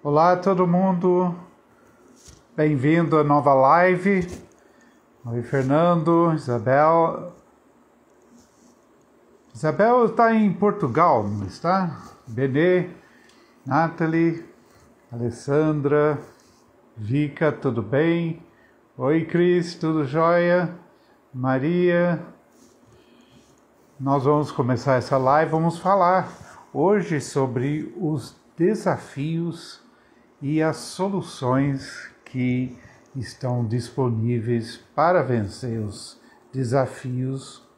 Olá todo mundo, bem-vindo à nova live. Oi Fernando, Isabel. Isabel está em Portugal, não está? Benê, Nathalie, Alessandra, Vika, tudo bem? Oi Cris, tudo jóia? Maria. Nós vamos começar essa live, vamos falar hoje sobre os desafios e as soluções que estão disponíveis para vencer os desafios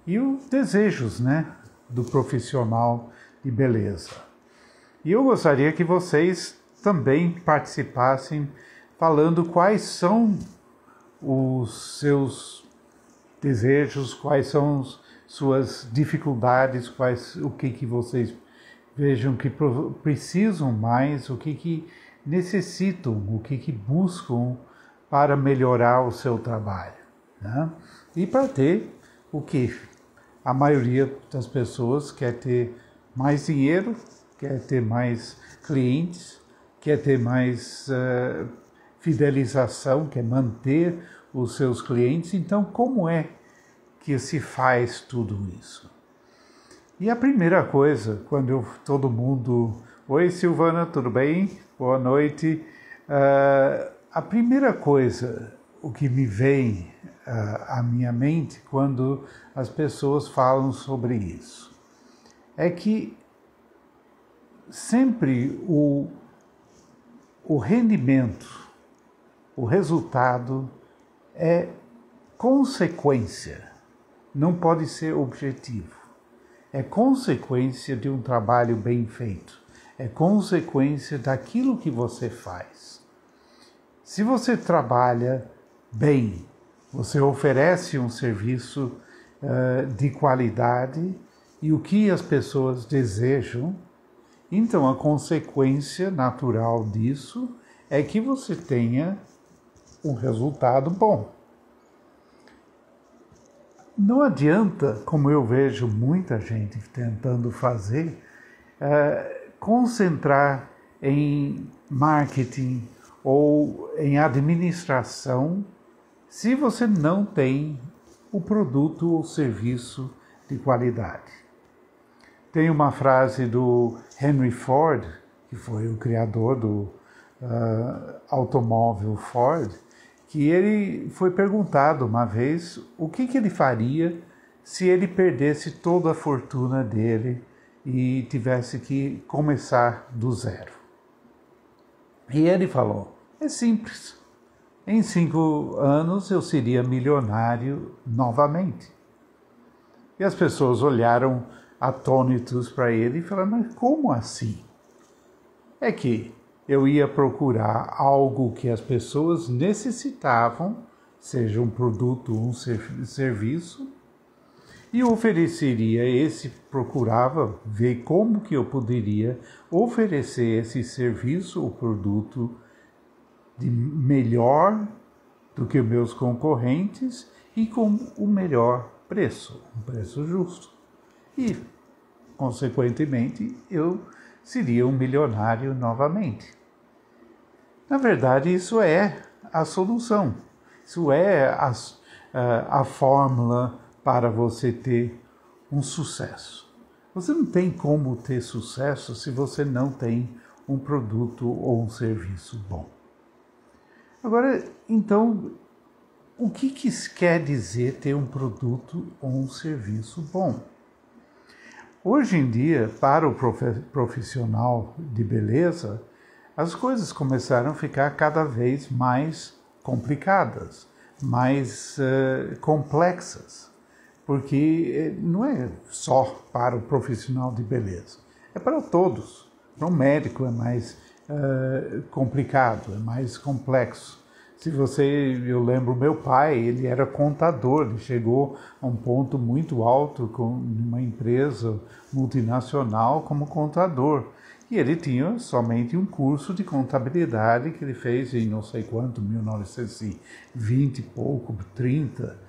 e os desejos, do profissional de beleza. E eu gostaria que vocês também participassem falando quais são os seus desejos, quais são suas dificuldades, o que vocês vejam que precisam mais, o que necessitam, o que buscam para melhorar o seu trabalho. E para ter o que a maioria das pessoas quer ter mais dinheiro, quer ter mais clientes, quer ter mais fidelização, quer manter os seus clientes. Então, como é que se faz tudo isso? E a primeira coisa, todo mundo... Oi Silvana, tudo bem? Boa noite. A primeira coisa, o que me vem à minha mente quando as pessoas falam sobre isso, é que sempre o rendimento, o resultado é consequência, não pode ser objetivo. É consequência de um trabalho bem feito. É consequência daquilo que você faz. Se você trabalha bem, você oferece um serviço de qualidade e o que as pessoas desejam, então a consequência natural disso é que você tenha um resultado bom. Não adianta, como eu vejo muita gente tentando fazer, concentrar em marketing ou em administração se você não tem o produto ou serviço de qualidade. Tem uma frase do Henry Ford, que foi o criador do automóvel Ford, que ele foi perguntado uma vez o que ele faria se ele perdesse toda a fortuna dele e tivesse que começar do zero. E ele falou, é simples, em 5 anos eu seria milionário novamente. E as pessoas olharam atônitos para ele e falaram, mas como assim? É que eu ia procurar algo que as pessoas necessitavam, seja um produto ou um serviço, e procurava ver como que eu poderia oferecer esse serviço ou produto de melhor do que meus concorrentes e com o melhor preço, um preço justo. E, consequentemente, eu seria um milionário novamente. Na verdade, isso é a solução. Isso é a fórmula para você ter um sucesso. Você não tem como ter sucesso se você não tem um produto ou um serviço bom. Agora, então, o que quer dizer ter um produto ou um serviço bom? Hoje em dia, para o profissional de beleza, as coisas começaram a ficar cada vez mais complicadas, mais complexas, porque não é só para o profissional de beleza, é para todos. Para um médico é mais complicado, é mais complexo. Eu lembro meu pai, ele era contador, ele chegou a um ponto muito alto com uma empresa multinacional como contador. E ele tinha somente um curso de contabilidade que ele fez em não sei quanto, 1920 e pouco, 30.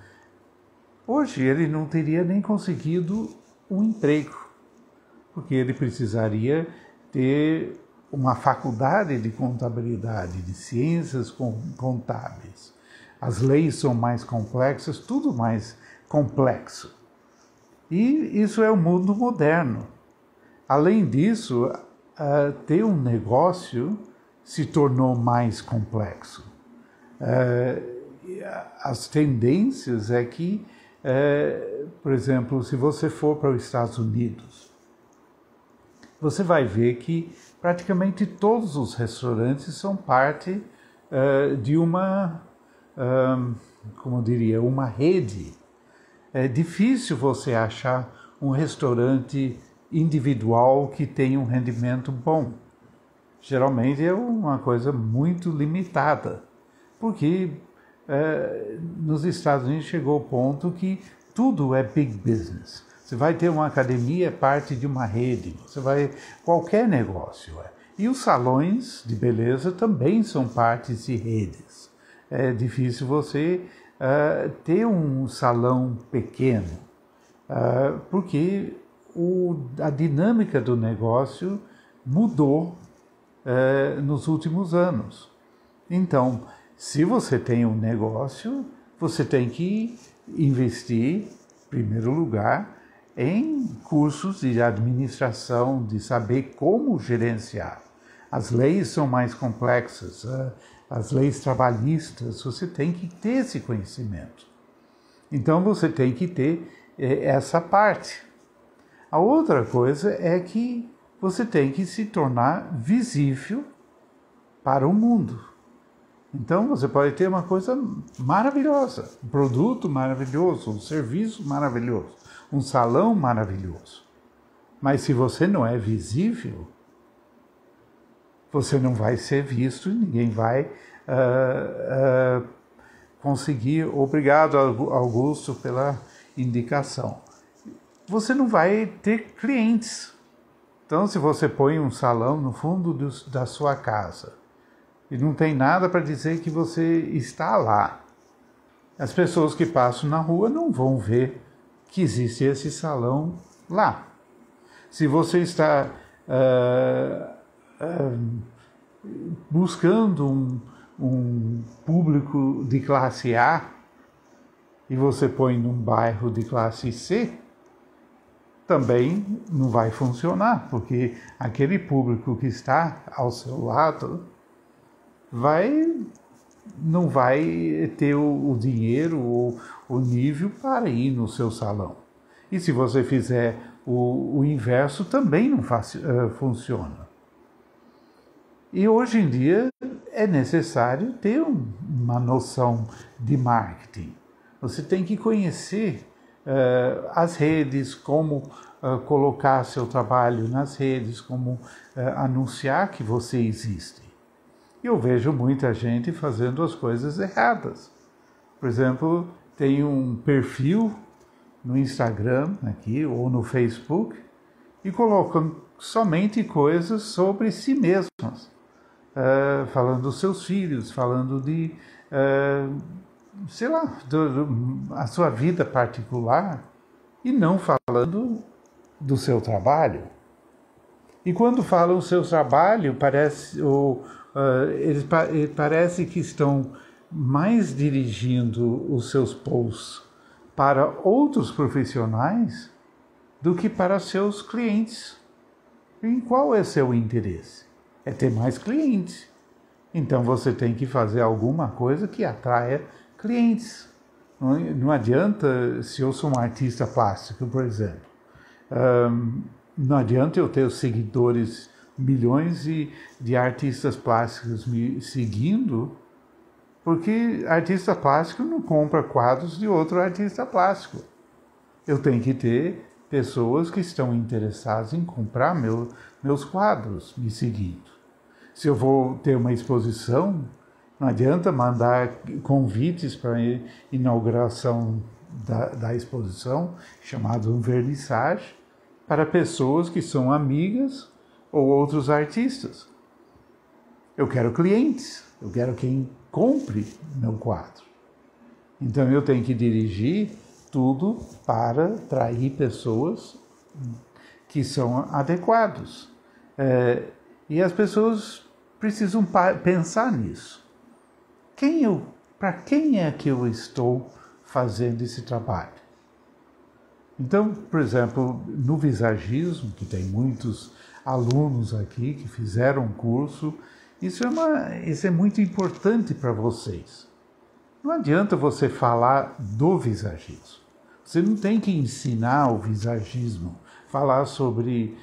Hoje ele não teria nem conseguido um emprego, porque ele precisaria ter uma faculdade de contabilidade, de ciências contábeis. As leis são mais complexas, tudo mais complexo. E isso é o mundo moderno. Além disso, ter um negócio se tornou mais complexo. As tendências é que, por exemplo, se você for para os Estados Unidos, você vai ver que praticamente todos os restaurantes são parte de uma, como eu diria, uma rede. É difícil você achar um restaurante individual que tenha um rendimento bom. Geralmente é uma coisa muito limitada, porque nos Estados Unidos chegou ao ponto que tudo é big business. Você vai ter uma academia, é parte de uma rede, qualquer negócio. E os salões de beleza também são partes de redes. É difícil você ter um salão pequeno, porque a dinâmica do negócio mudou nos últimos anos. Então, se você tem um negócio, você tem que investir, em primeiro lugar, em cursos de administração, de saber como gerenciar. As leis são mais complexas, as leis trabalhistas, você tem que ter esse conhecimento. Então, você tem que ter essa parte. A outra coisa é que você tem que se tornar visível para o mundo. Então, você pode ter uma coisa maravilhosa, um produto maravilhoso, um serviço maravilhoso, um salão maravilhoso. Mas se você não é visível, você não vai ser visto e ninguém vai conseguir. Obrigado, Augusto, pela indicação. Você não vai ter clientes. Então, se você põe um salão no fundo da sua casa e não tem nada para dizer que você está lá, as pessoas que passam na rua não vão ver que existe esse salão lá. Se você está buscando um público de classe A e você põe num bairro de classe C, também não vai funcionar, porque aquele público que está ao seu lado não vai ter o dinheiro ou o nível para ir no seu salão. E se você fizer o inverso, também não funciona. E hoje em dia é necessário ter uma noção de marketing. Você tem que conhecer as redes, como colocar seu trabalho nas redes, como anunciar que você existe. Eu vejo muita gente fazendo as coisas erradas. Por exemplo, tem um perfil no Instagram aqui ou no Facebook e colocam somente coisas sobre si mesmas, falando dos seus filhos, falando de sei lá, a sua vida particular e não falando do seu trabalho. E quando falam o seu trabalho, eles parece que estão mais dirigindo os seus posts para outros profissionais do que para seus clientes. E qual é seu interesse? É ter mais clientes. Então você tem que fazer alguma coisa que atraia clientes. Não adianta, se eu sou um artista plástico, por exemplo, não adianta eu ter os seguidores, milhões de artistas plásticos me seguindo, porque artista plástico não compra quadros de outro artista plástico. Eu tenho que ter pessoas que estão interessadas em comprar meus quadros me seguindo. Se eu vou ter uma exposição, não adianta mandar convites para a inauguração da exposição, chamado um vernissage, para pessoas que são amigas ou outros artistas. Eu quero clientes, eu quero quem compre meu quadro. Então eu tenho que dirigir tudo para atrair pessoas que são adequados. E as pessoas precisam pensar nisso. Para quem é que eu estou fazendo esse trabalho? Então, por exemplo, no visagismo, que tem muitos alunos aqui que fizeram um curso, isso é muito importante para vocês. Não adianta você falar do visagismo. Você não tem que ensinar o visagismo, falar sobre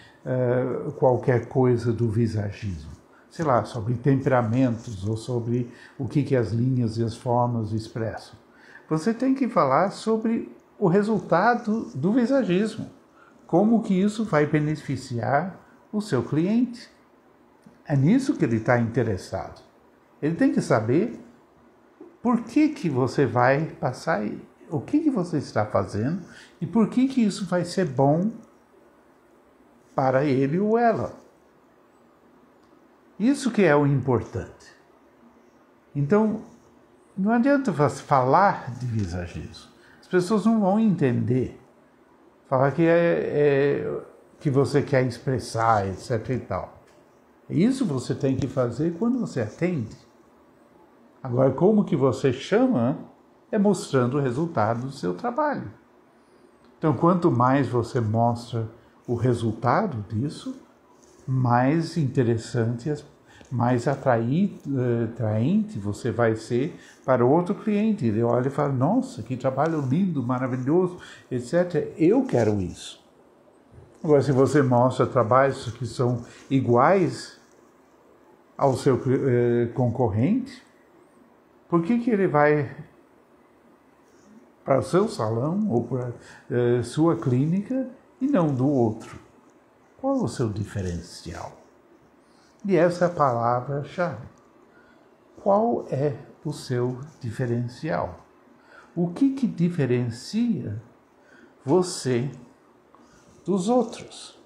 qualquer coisa do visagismo. Sei lá, sobre temperamentos ou sobre o que as linhas e as formas expressam. Você tem que falar sobre o resultado do visagismo. Como que isso vai beneficiar o seu cliente. É nisso que ele está interessado. Ele tem que saber por que você vai passar, o que você está fazendo e por que isso vai ser bom para ele ou ela. Isso que é o importante. Então, não adianta você falar de visagismo. As pessoas não vão entender. Falar que que você quer expressar, etc. e tal. Isso você tem que fazer quando você atende. Agora, como que você chama é mostrando o resultado do seu trabalho. Então, quanto mais você mostra o resultado disso, mais interessante, mais atraente você vai ser para outro cliente. Ele olha e fala, nossa, que trabalho lindo, maravilhoso, etc. Eu quero isso. Agora, se você mostra trabalhos que são iguais ao seu concorrente, por que ele vai para o seu salão ou para sua clínica e não do outro? Qual é o seu diferencial? E essa é a palavra-chave. Qual é o seu diferencial? O que diferencia você dos outros?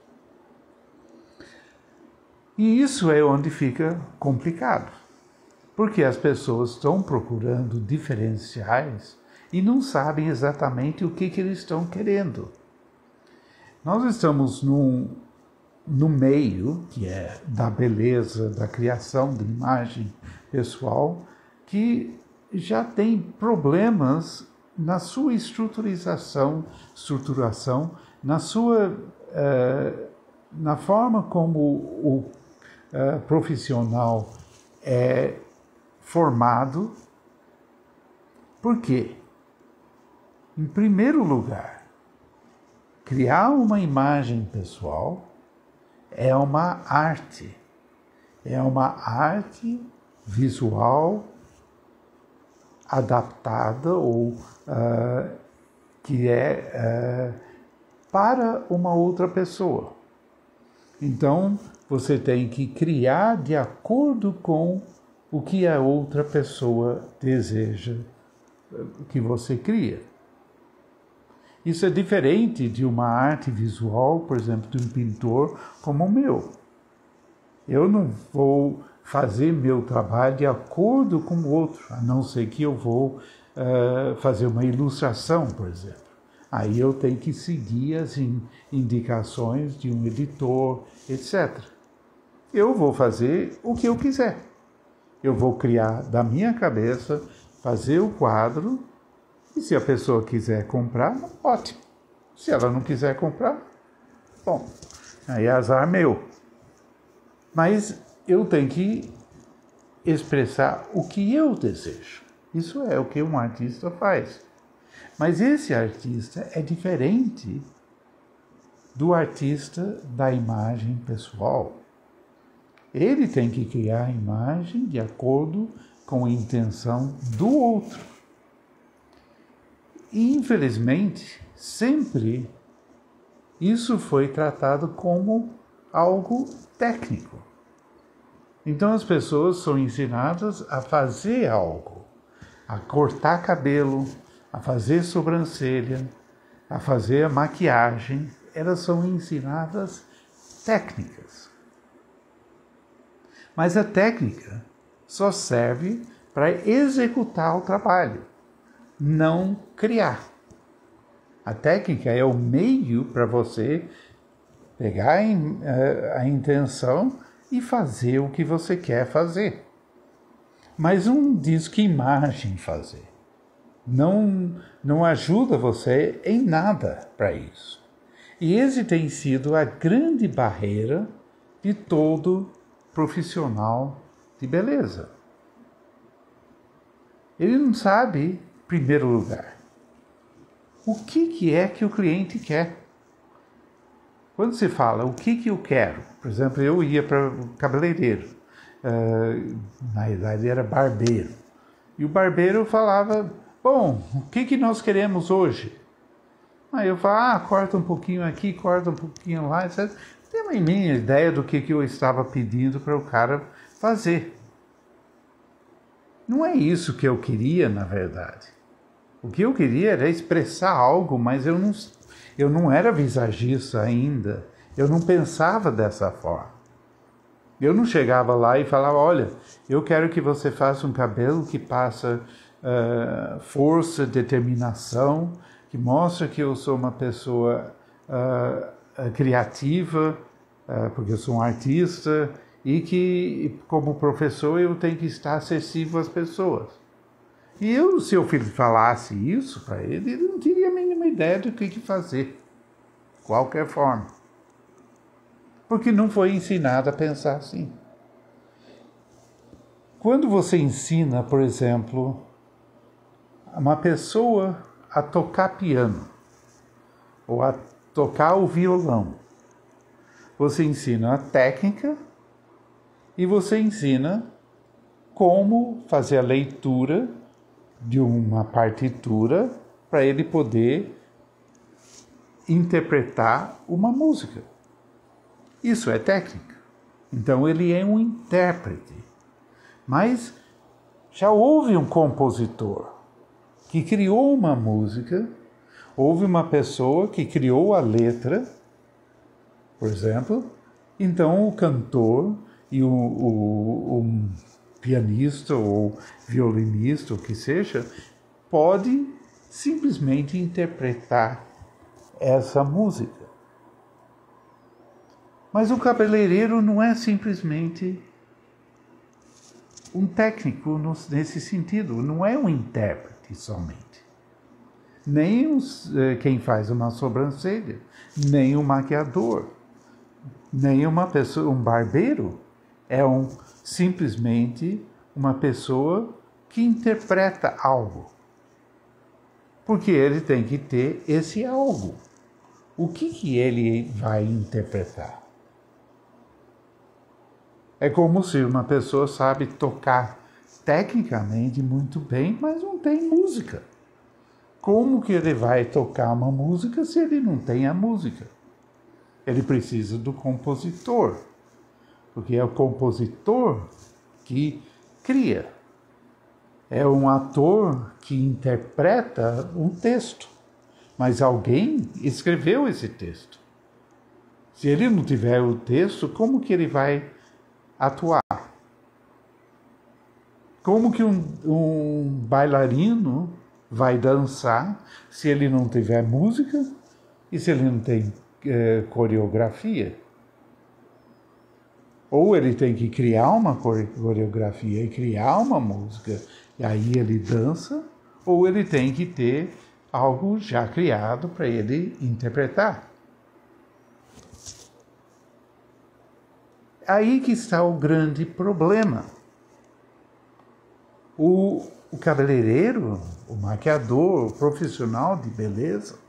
E isso é onde fica complicado, porque as pessoas estão procurando diferenciais e não sabem exatamente o que eles estão querendo. Nós estamos no meio, que é da beleza, da criação de imagem pessoal, que já tem problemas na sua estruturação, na forma como o profissional é formado. Por quê? Em primeiro lugar, criar uma imagem pessoal é uma arte visual adaptada ou que é para uma outra pessoa. Então, você tem que criar de acordo com o que a outra pessoa deseja que você cria. Isso é diferente de uma arte visual, por exemplo, de um pintor como o meu. Eu não vou fazer meu trabalho de acordo com o outro, a não ser que eu vou fazer uma ilustração, por exemplo. Aí eu tenho que seguir as indicações de um editor, etc. Eu vou fazer o que eu quiser. Eu vou criar da minha cabeça, fazer o quadro, e se a pessoa quiser comprar, ótimo. Se ela não quiser comprar, bom, aí é azar meu. Mas eu tenho que expressar o que eu desejo. Isso é o que um artista faz. Mas esse artista é diferente do artista da imagem pessoal. Ele tem que criar a imagem de acordo com a intenção do outro. E, infelizmente, sempre isso foi tratado como algo técnico. Então as pessoas são ensinadas a fazer algo, a cortar cabelo, a fazer sobrancelha, a fazer a maquiagem. Elas são ensinadas técnicas. Mas a técnica só serve para executar o trabalho, não criar. A técnica é o meio para você pegar a intenção e fazer o que você quer fazer. Mas não diz que imagem fazer. Não ajuda você em nada para isso. E esse tem sido a grande barreira de todo profissional de beleza. Ele não sabe, em primeiro lugar, o que é que o cliente quer. Quando se fala o que eu quero, por exemplo, eu ia para o cabeleireiro, na verdade era barbeiro, e o barbeiro falava, bom, o que nós queremos hoje? Aí eu falo, corta um pouquinho aqui, corta um pouquinho lá, etc. Tem uma minha ideia do que eu estava pedindo para o cara fazer. Não é isso que eu queria, na verdade. O que eu queria era expressar algo, mas eu não era visagista ainda. Eu não pensava dessa forma. Eu não chegava lá e falava, olha, eu quero que você faça um cabelo que passa força, determinação, que mostra que eu sou uma pessoa criativa, porque eu sou um artista, e que, como professor, eu tenho que estar acessível às pessoas. E se eu falasse isso para ele, ele não teria a mínima ideia do que fazer, de qualquer forma. Porque não foi ensinado a pensar assim. Quando você ensina, por exemplo, uma pessoa a tocar piano ou a tocar o violão, você ensina a técnica e você ensina como fazer a leitura de uma partitura para ele poder interpretar uma música. Isso é técnica. Então ele é um intérprete. Mas já houve um compositor que criou uma música, houve uma pessoa que criou a letra, por exemplo, então o cantor e o pianista ou violinista, o que seja, pode simplesmente interpretar essa música. Mas o cabeleireiro não é simplesmente um técnico nesse sentido, não é um intérprete somente. Nem quem faz uma sobrancelha, nem um maquiador, nem uma pessoa, um barbeiro, é simplesmente uma pessoa que interpreta algo. Porque ele tem que ter esse algo. O que ele vai interpretar? É como se uma pessoa sabe tocar tecnicamente muito bem, mas não tem música. Como que ele vai tocar uma música se ele não tem a música? Ele precisa do compositor, porque é o compositor que cria. É um ator que interpreta um texto, mas alguém escreveu esse texto. Se ele não tiver o texto, como que ele vai atuar? Como que um bailarino vai dançar se ele não tiver música e se ele não tem coreografia? Ou ele tem que criar uma coreografia e criar uma música, e aí ele dança, ou ele tem que ter algo já criado para ele interpretar. Aí que está o grande problema. O cabeleireiro, o maquiador, o profissional de beleza,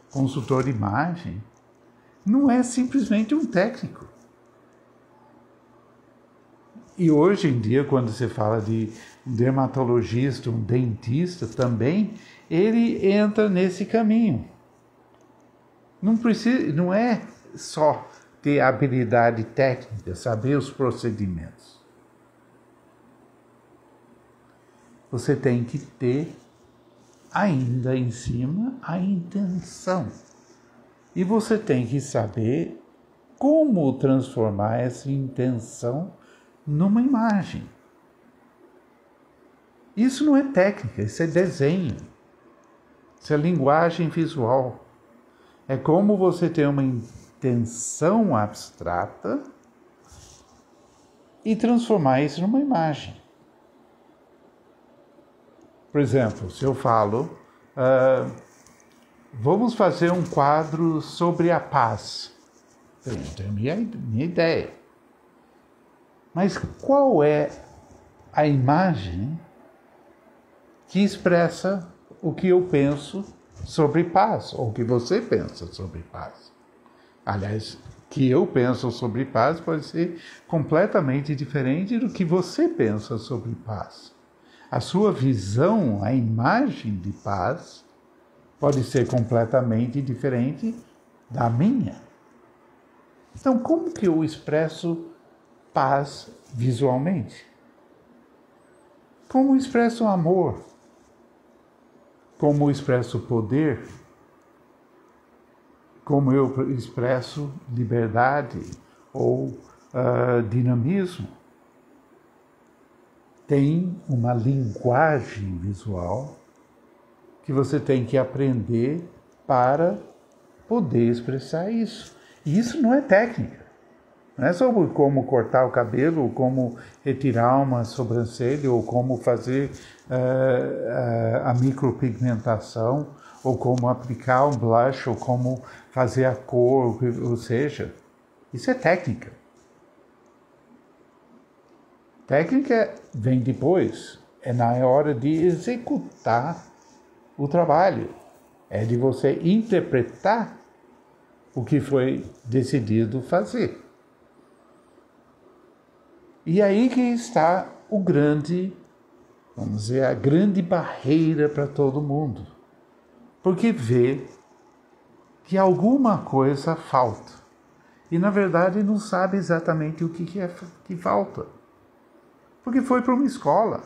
consultor de imagem, não é simplesmente um técnico. E hoje em dia, quando você fala de um dermatologista, um dentista também, ele entra nesse caminho. Não é só ter habilidade técnica, saber os procedimentos. Você tem que ter ainda em cima a intenção. E você tem que saber como transformar essa intenção numa imagem. Isso não é técnica, isso é desenho. Isso é linguagem visual. É como você ter uma intenção abstrata e transformar isso numa imagem. Por exemplo, se eu falo, vamos fazer um quadro sobre a paz. Eu tenho minha ideia. Mas qual é a imagem que expressa o que eu penso sobre paz, ou o que você pensa sobre paz? Aliás, o que eu penso sobre paz pode ser completamente diferente do que você pensa sobre paz. A sua visão, a imagem de paz, pode ser completamente diferente da minha. Então, como que eu expresso paz visualmente? Como eu expresso amor? Como eu expresso poder? Como eu expresso liberdade ou dinamismo? Tem uma linguagem visual que você tem que aprender para poder expressar isso. E isso não é técnica. Não é sobre como cortar o cabelo, ou como retirar uma sobrancelha, ou como fazer a micropigmentação, ou como aplicar um blush, ou como fazer a cor, ou seja, isso é técnica. Técnica vem depois, é na hora de executar o trabalho, é de você interpretar o que foi decidido fazer. E aí que está vamos dizer, a grande barreira para todo mundo. Porque vê que alguma coisa falta. E, na verdade, não sabe exatamente o que é que falta. Porque foi para uma escola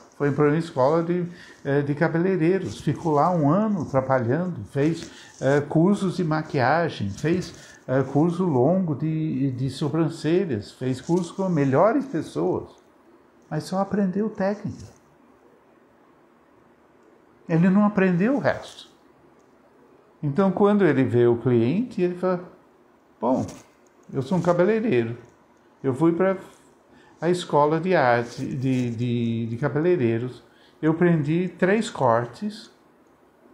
de cabeleireiros. Ficou lá um ano trabalhando, fez cursos de maquiagem, fez curso longo de sobrancelhas, fez curso com melhores pessoas, mas só aprendeu técnica. Ele não aprendeu o resto. Então, quando ele vê o cliente, ele fala, bom, eu sou um cabeleireiro, eu fui para a escola de arte, de cabeleireiros, eu aprendi 3 cortes,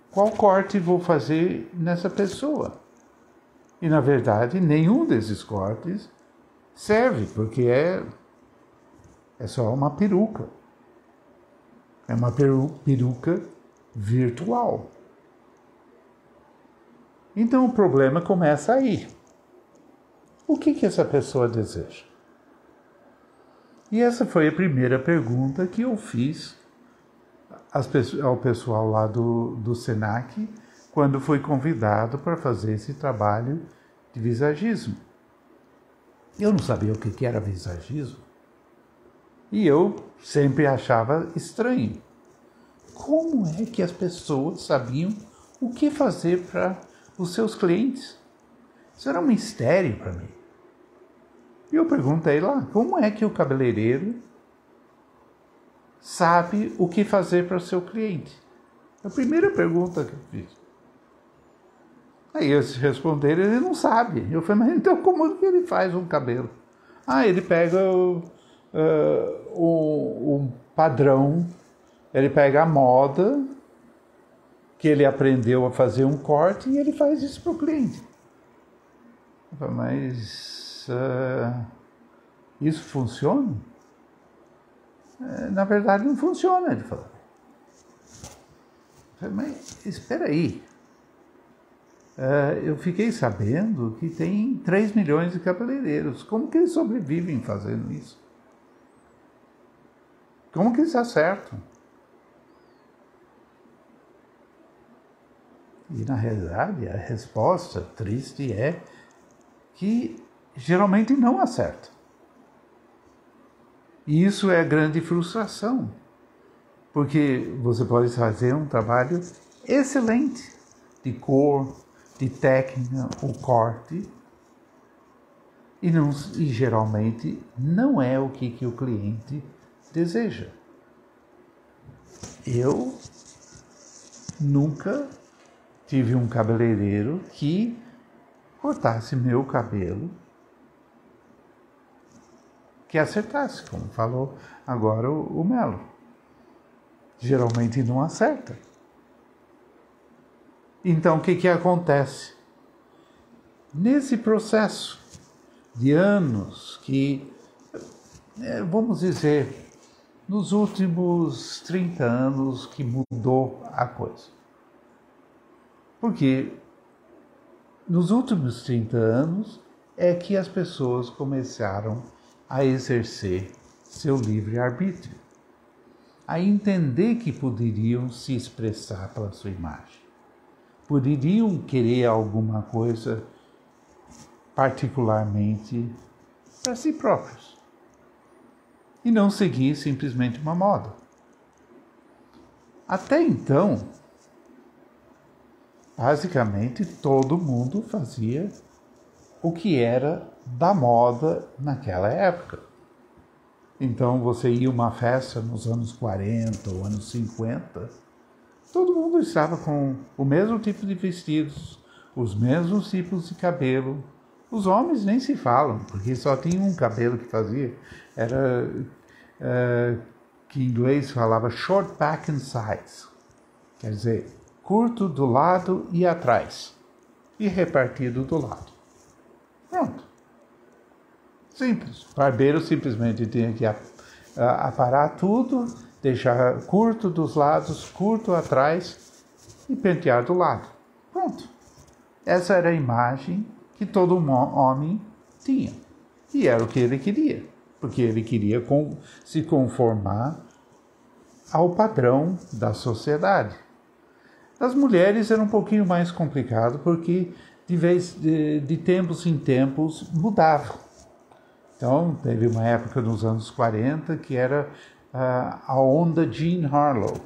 qual corte vou fazer nessa pessoa? E, na verdade, nenhum desses cortes serve, porque é só uma peruca. É uma peruca virtual. Então, o problema começa aí. O que essa pessoa deseja? E essa foi a primeira pergunta que eu fiz ao pessoal lá do Senac, quando fui convidado para fazer esse trabalho de visagismo. Eu não sabia o que era visagismo e eu sempre achava estranho. Como é que as pessoas sabiam o que fazer para os seus clientes? Isso era um mistério para mim. E eu perguntei lá, como é que o cabeleireiro sabe o que fazer para o seu cliente? A primeira pergunta que eu fiz. Aí eles responderam, ele não sabe. Eu falei, mas então como que ele faz um cabelo? Ele pega o padrão, ele pega a moda, que ele aprendeu a fazer um corte, e ele faz isso para o cliente. Eu falei, mas isso funciona? Na verdade não funciona, ele falou. Eu falei, mas espera aí. Eu fiquei sabendo que tem 3 milhões de cabeleireiros. Como que eles sobrevivem fazendo isso? Como que eles acertam? E, na realidade, a resposta triste é que geralmente não acerta. E isso é a grande frustração. Porque você pode fazer um trabalho excelente de cor, de técnica, o corte, e geralmente não é o que o cliente deseja. Eu nunca tive um cabeleireiro que cortasse meu cabelo, que acertasse, como falou agora o Melo. Geralmente não acerta. Então, o que acontece? Nesse processo de anos que, vamos dizer, nos últimos 30 anos que mudou a coisa. Porque nos últimos 30 anos é que as pessoas começaram a exercer seu livre-arbítrio, a entender que poderiam se expressar pela sua imagem, poderiam querer alguma coisa particularmente para si próprios e não seguir simplesmente uma moda. Até então, basicamente todo mundo fazia o que era da moda naquela época. Então você ia a uma festa nos anos 40 ou anos 50, todo mundo estava com o mesmo tipo de vestidos, os mesmos tipos de cabelo. Os homens nem se falam, porque só tinha um cabelo que fazia. Era que em inglês falava short back and sides. Quer dizer, curto do lado e atrás. E repartido do lado. Pronto. Simples. O barbeiro simplesmente tinha que aparar tudo, deixar curto dos lados, curto atrás e pentear do lado. Pronto. Essa era a imagem que todo homem tinha. E era o que ele queria. Porque ele queria se conformar ao padrão da sociedade. Das mulheres era um pouquinho mais complicado, porque de tempos em tempos mudava. Então, teve uma época nos anos 40 que era a onda Jean Harlow.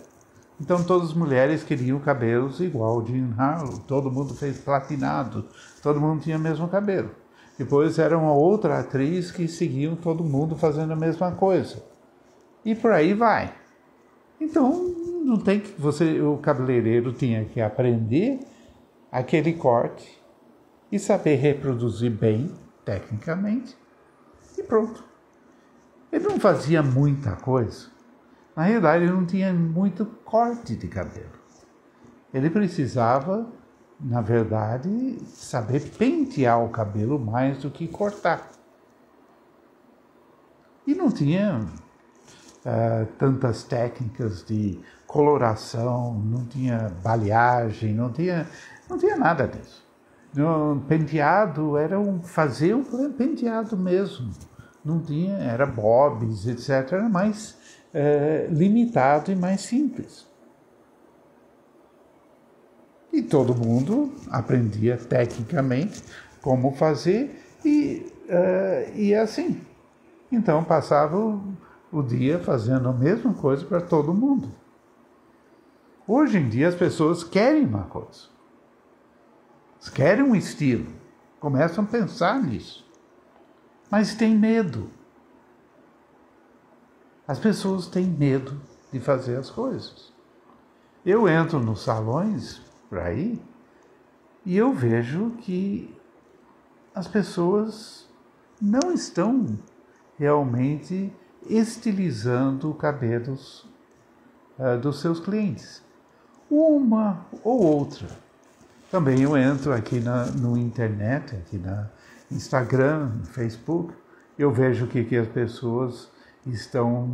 Então, todas as mulheres queriam cabelos igual ao Jean Harlow. Todo mundo fez platinado, todo mundo tinha o mesmo cabelo. Depois era uma outra atriz que seguiam todo mundo fazendo a mesma coisa. E por aí vai. Então, não tem que o cabeleireiro tinha que aprender aquele corte e saber reproduzir bem, tecnicamente, e pronto. Ele não fazia muita coisa. Na realidade, ele não tinha muito corte de cabelo. Ele precisava, na verdade, saber pentear o cabelo mais do que cortar. E não tinha tantas técnicas de coloração, não tinha baleagem, não tinha nada disso. No penteado era fazer um penteado mesmo. Não tinha, era bobs, etc. Era mais limitado e mais simples. E todo mundo aprendia tecnicamente como fazer e assim. Então passava o dia fazendo a mesma coisa para todo mundo. Hoje em dia as pessoas querem uma coisa. Elas querem um estilo. Começam a pensar nisso. Mas têm medo. As pessoas têm medo de fazer as coisas. Eu entro nos salões por aí e eu vejo que as pessoas não estão realmente estilizando cabelos dos seus clientes. Uma ou outra. Também eu entro aqui no internet, aqui na Instagram, no Facebook, eu vejo o que as pessoas estão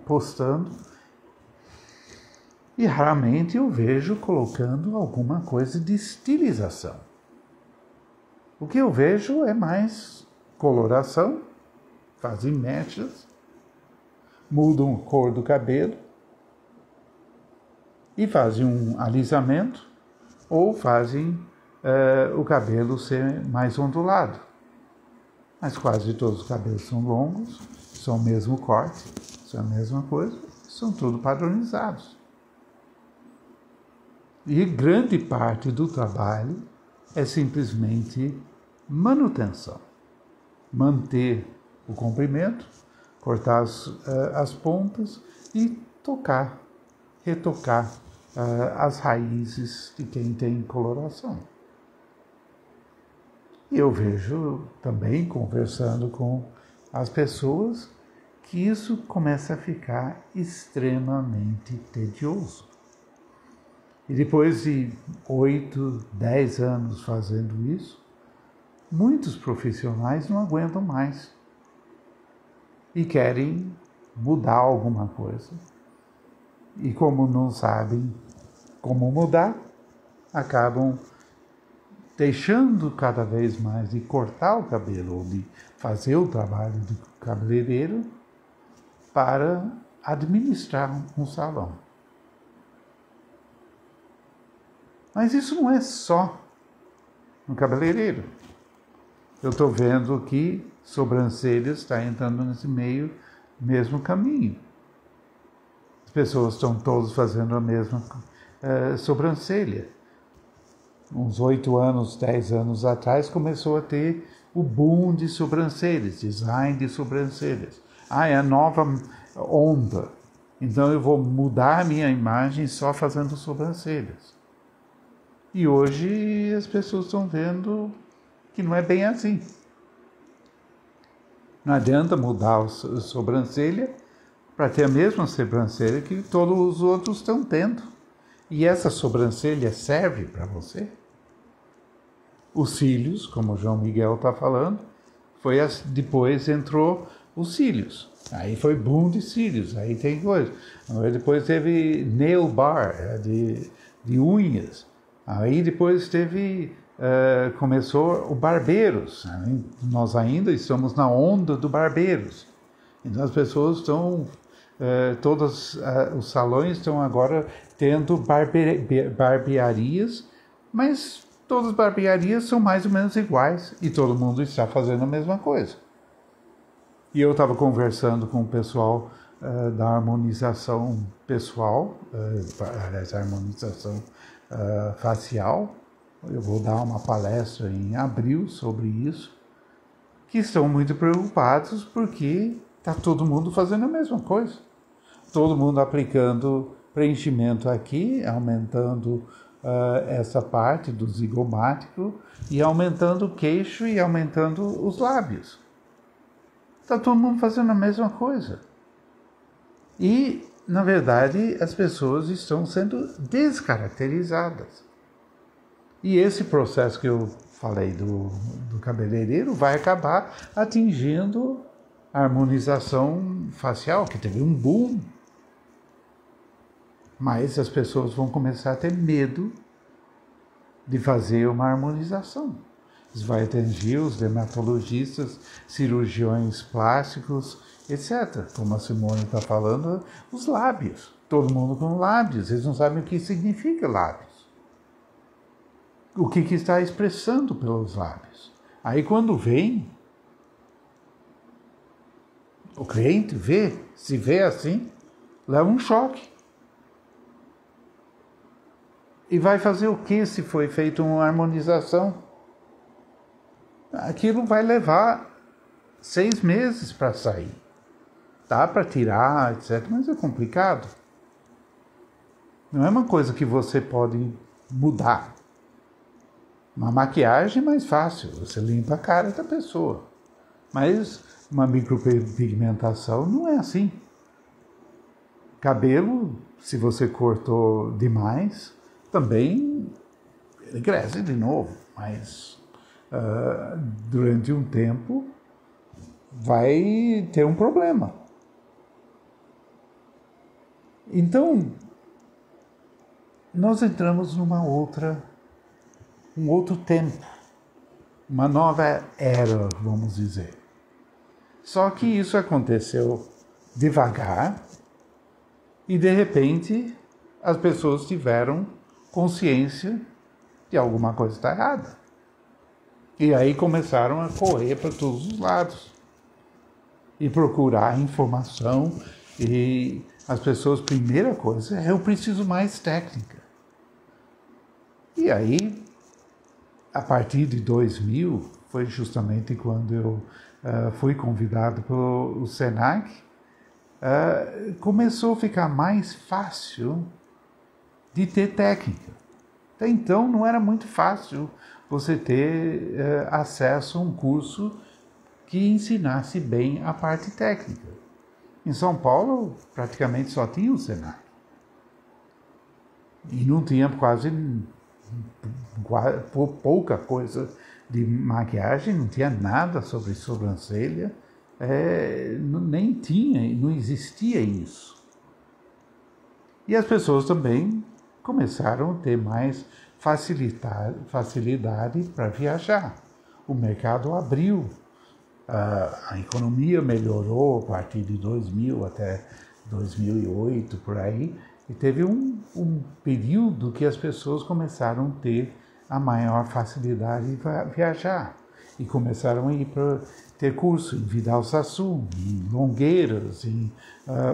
postando e raramente eu vejo colocando alguma coisa de estilização. O que eu vejo é mais coloração, fazem mechas, mudam a cor do cabelo e fazem um alisamento ou fazem o cabelo ser mais ondulado. Mas quase todos os cabelos são longos, são o mesmo corte, são a mesma coisa, são tudo padronizados. E grande parte do trabalho é simplesmente manutenção. Manter o comprimento, cortar as pontas e retocar as raízes de quem tem coloração. E eu vejo também, conversando com as pessoas que isso começa a ficar extremamente tedioso. E depois de 8, 10 anos fazendo isso, muitos profissionais não aguentam mais e querem mudar alguma coisa. E como não sabem como mudar, acabam deixando cada vez mais de cortar o cabelo ou de fazer o trabalho do cabeleireiro para administrar um salão. Mas isso não é só no cabeleireiro. Eu estou vendo que sobrancelhas está entrando nesse mesmo caminho. As pessoas estão todas fazendo a mesma sobrancelha. Uns 8 anos, 10 anos atrás, começou a ter o boom de sobrancelhas, design de sobrancelhas. É a nova onda. Então eu vou mudar a minha imagem só fazendo sobrancelhas. E hoje as pessoas estão vendo que não é bem assim. Não adianta mudar a sobrancelha para ter a mesma sobrancelha que todos os outros estão tendo. E essa sobrancelha serve para você? Os cílios, como o João Miguel está falando, depois entrou os cílios. Aí foi boom de cílios, aí tem coisa. Aí depois teve nail bar, de unhas. Aí depois começou o barbeiros. Nós ainda estamos na onda do barbeiros. Então as pessoas estão, todos os salões estão agora tendo barbearias, mas todas as barbearias são mais ou menos iguais e todo mundo está fazendo a mesma coisa. E eu estava conversando com o pessoal da harmonização pessoal, aliás, harmonização facial. Eu vou dar uma palestra em abril sobre isso, que estão muito preocupados porque está todo mundo fazendo a mesma coisa. Todo mundo aplicando preenchimento aqui, aumentando essa parte do zigomático e aumentando o queixo e aumentando os lábios. Está todo mundo fazendo a mesma coisa. E, na verdade, as pessoas estão sendo descaracterizadas. E esse processo que eu falei do cabeleireiro vai acabar atingindo a harmonização facial, que teve um boom. Mas as pessoas vão começar a ter medo de fazer uma harmonização. Isso vai atingir os dermatologistas, cirurgiões plásticos, etc. Como a Simone está falando, os lábios. Todo mundo com lábios. Eles não sabem o que significa lábios. O que está expressando pelos lábios. Aí quando vem, o cliente se vê assim, leva um choque. E vai fazer o que se foi feita uma harmonização? Aquilo vai levar 6 meses para sair. Dá para tirar, etc., mas é complicado. Não é uma coisa que você pode mudar. Uma maquiagem é mais fácil, você limpa a cara da pessoa. Mas uma micropigmentação não é assim. Cabelo, se você cortou demais, também ele cresce de novo, mas durante um tempo vai ter um problema. Então, nós entramos um outro tempo, uma nova era, vamos dizer. Só que isso aconteceu devagar e, de repente, as pessoas tiveram consciência de alguma coisa está errada. E aí começaram a correr para todos os lados e procurar informação. E as pessoas, primeira coisa, eu preciso mais técnica. E aí, a partir de 2000, foi justamente quando eu fui convidado pelo Senac, começou a ficar mais fácil de ter técnica. Até então não era muito fácil você ter acesso a um curso que ensinasse bem a parte técnica. Em São Paulo, praticamente só tinha o Senac. E não tinha pouca coisa de maquiagem, não tinha nada sobre sobrancelha, nem tinha, não existia isso. E as pessoas também começaram a ter mais facilidade para viajar. O mercado abriu, a economia melhorou a partir de 2000 até 2008, por aí, e teve um período que as pessoas começaram a ter a maior facilidade de viajar. E começaram a ir para ter curso em Vidal-Sassoon, em Longueiras, em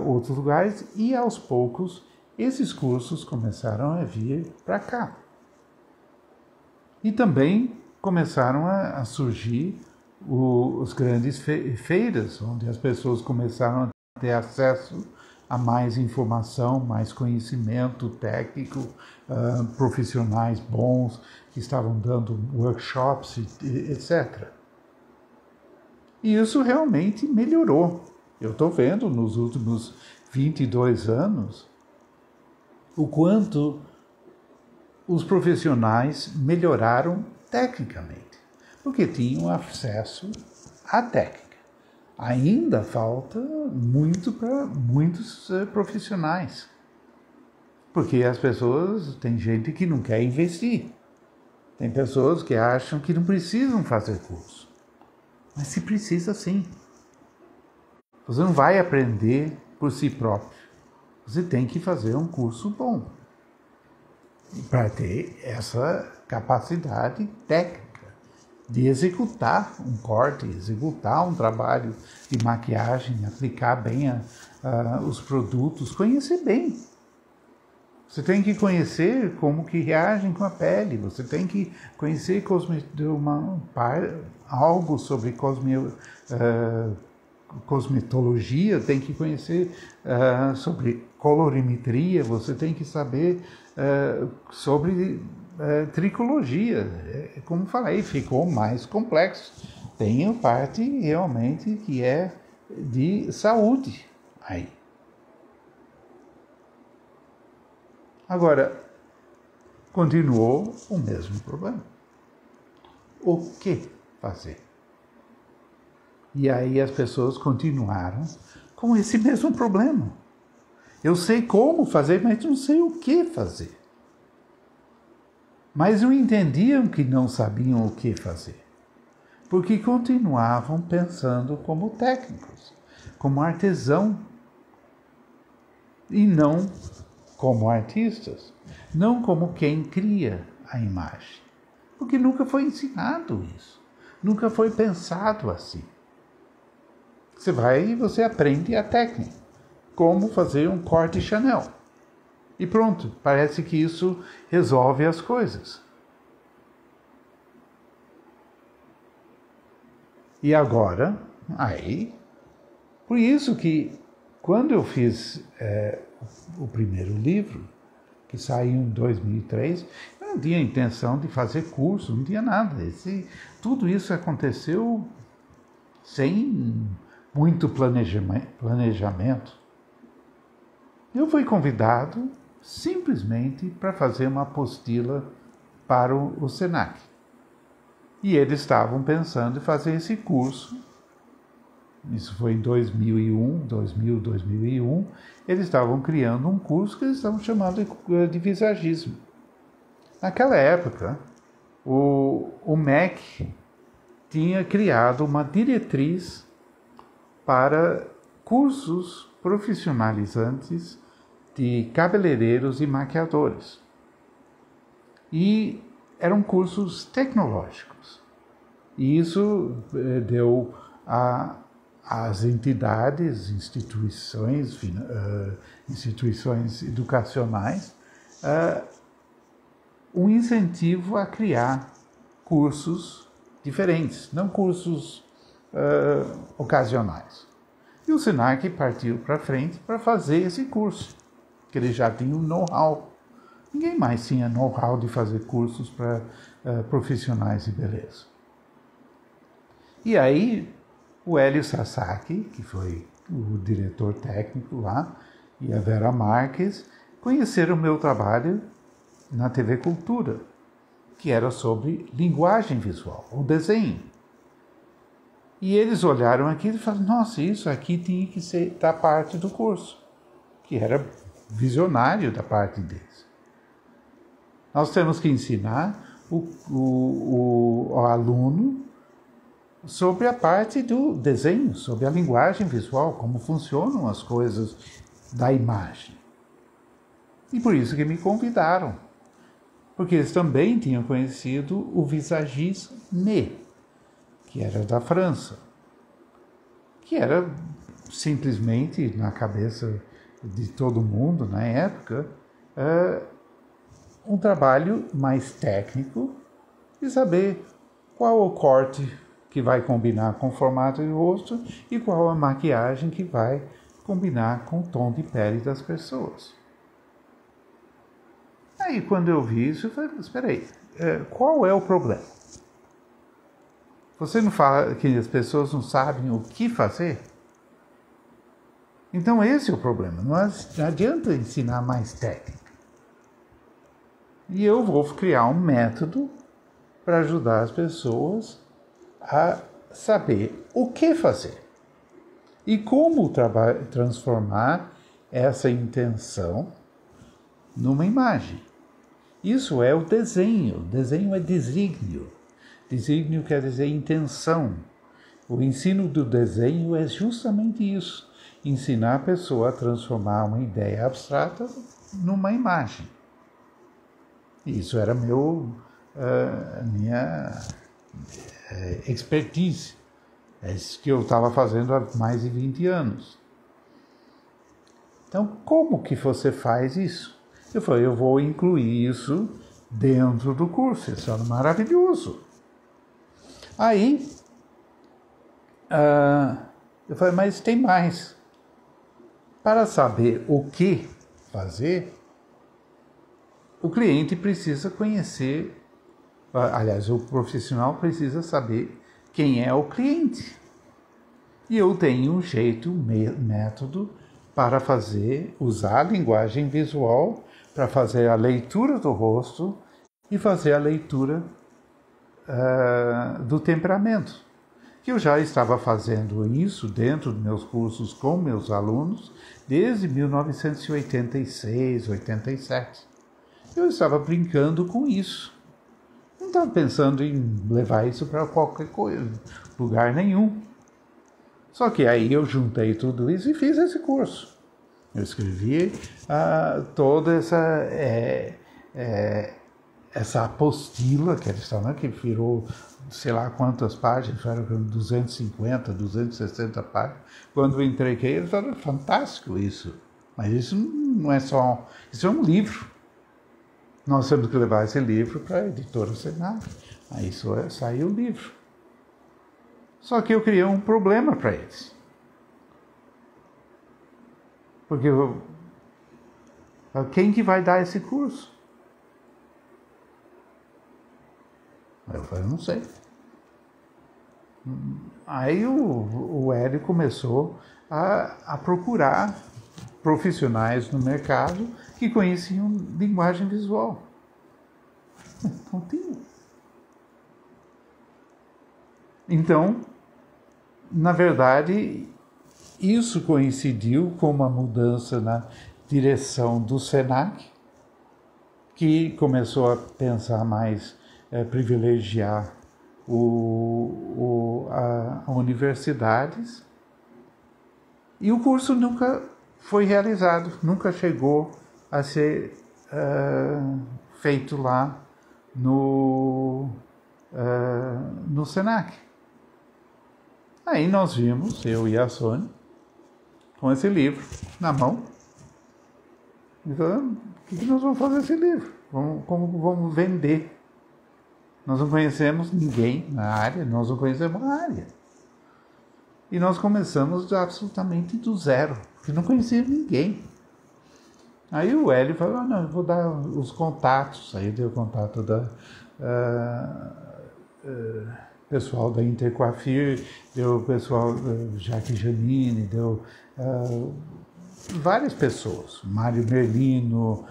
outros lugares, e aos poucos esses cursos começaram a vir para cá. E também começaram a surgir os grandes feiras, onde as pessoas começaram a ter acesso a mais informação, mais conhecimento técnico, profissionais bons que estavam dando workshops, etc. E isso realmente melhorou. Eu estou vendo nos últimos 22 anos o quanto os profissionais melhoraram tecnicamente, porque tinham acesso à técnica. Ainda falta muito para muitos profissionais, porque as pessoas, tem gente que não quer investir, tem pessoas que acham que não precisam fazer curso, mas se precisa sim. Você não vai aprender por si próprio, você tem que fazer um curso bom para ter essa capacidade técnica de executar um corte, executar um trabalho de maquiagem, aplicar bem os produtos, conhecer bem. Você tem que conhecer como que reagem com a pele, você tem que conhecer algo sobre cosmetologia, tem que conhecer sobre colorimetria, você tem que saber sobre tricologia. Como falei, ficou mais complexo. Tem a parte realmente que é de saúde aí. Agora, continuou o mesmo problema. O que fazer? E aí as pessoas continuaram com esse mesmo problema. Eu sei como fazer, mas não sei o que fazer. Mas não entendiam que não sabiam o que fazer, porque continuavam pensando como técnicos, como artesão, e não como artistas, não como quem cria a imagem, porque nunca foi ensinado isso, nunca foi pensado assim. Você vai e você aprende a técnica, como fazer um corte Chanel. E pronto, parece que isso resolve as coisas. E agora, por isso que quando eu fiz o primeiro livro, que saiu em 2003, eu não tinha intenção de fazer curso, não tinha nada. Tudo isso aconteceu sem muito planejamento. Eu fui convidado simplesmente para fazer uma apostila para o Senac. E eles estavam pensando em fazer esse curso. Isso foi em 2001. Eles estavam criando um curso que eles estavam chamando de visagismo. Naquela época, o MEC tinha criado uma diretriz para cursos profissionalizantes de cabeleireiros e maquiadores. E eram cursos tecnológicos. E isso deu às entidades, instituições educacionais, um incentivo a criar cursos diferentes, não cursos ocasionais. E o Senac partiu para frente para fazer esse curso, que ele já tinha um know-how. Ninguém mais tinha know-how de fazer cursos para profissionais de beleza. E aí o Hélio Sasaki, que foi o diretor técnico lá, e a Vera Marques, conheceram o meu trabalho na TV Cultura, que era sobre linguagem visual, o desenho. E eles olharam aquilo e falaram, nossa, isso aqui tinha que ser da parte do curso, que era visionário da parte deles. Nós temos que ensinar o aluno sobre a parte do desenho, sobre a linguagem visual, como funcionam as coisas da imagem. E por isso que me convidaram, porque eles também tinham conhecido o visagisme, que era da França, que era simplesmente, na cabeça de todo mundo na época, um trabalho mais técnico de saber qual o corte que vai combinar com o formato do rosto e qual a maquiagem que vai combinar com o tom de pele das pessoas. Aí, quando eu vi isso, eu falei, espera aí, qual é o problema? Você não fala que as pessoas não sabem o que fazer? Então, esse é o problema. Não adianta ensinar mais técnica. E eu vou criar um método para ajudar as pessoas a saber o que fazer e como transformar essa intenção numa imagem. Isso é o desenho. O desenho é desígnio. Desígnio quer dizer intenção. O ensino do desenho é justamente isso. Ensinar a pessoa a transformar uma ideia abstrata numa imagem. Isso era minha expertise. É isso que eu estava fazendo há mais de 20 anos. Então, como que você faz isso? Eu falei, eu vou incluir isso dentro do curso. Isso é maravilhoso. Aí, eu falei, mas tem mais. Para saber o que fazer, o cliente precisa conhecer, aliás, o profissional precisa saber quem é o cliente. E eu tenho um jeito, método para usar a linguagem visual para fazer a leitura do rosto e fazer a leitura do temperamento. Que eu já estava fazendo isso dentro dos meus cursos com meus alunos desde 1986, 87. Eu estava brincando com isso. Não estava pensando em levar isso para qualquer coisa, lugar nenhum. Só que aí eu juntei tudo isso e fiz esse curso. Eu escrevi toda essa apostila que eles estavam, que virou sei lá quantas páginas, eram 250, 260 páginas. Quando eu entreguei, eles falaram, fantástico isso. Mas isso não é só... Isso é um livro. Nós temos que levar esse livro para a editora Senac. Aí saiu o livro. Só que eu criei um problema para eles. Porque quem que vai dar esse curso? Eu falei, não sei. Aí o Hélio começou a procurar profissionais no mercado que conheciam linguagem visual. Não tinha. Então, na verdade, isso coincidiu com uma mudança na direção do Senac, que começou a pensar mais, privilegiar as universidades, e o curso nunca foi realizado, nunca chegou a ser feito lá no Senac. Aí nós vimos, eu e a Sônia, com esse livro na mão, e falamos, o que nós vamos fazer com esse livro? Como vamos vender? Nós não conhecemos ninguém na área, nós não conhecemos a área. E nós começamos absolutamente do zero, porque não conhecíamos ninguém. Aí o Hélio falou, não, eu vou dar os contatos. Aí deu o contato pessoal da Intercoafir, deu o pessoal Jacques Janine, deu várias pessoas, Mário Merlino,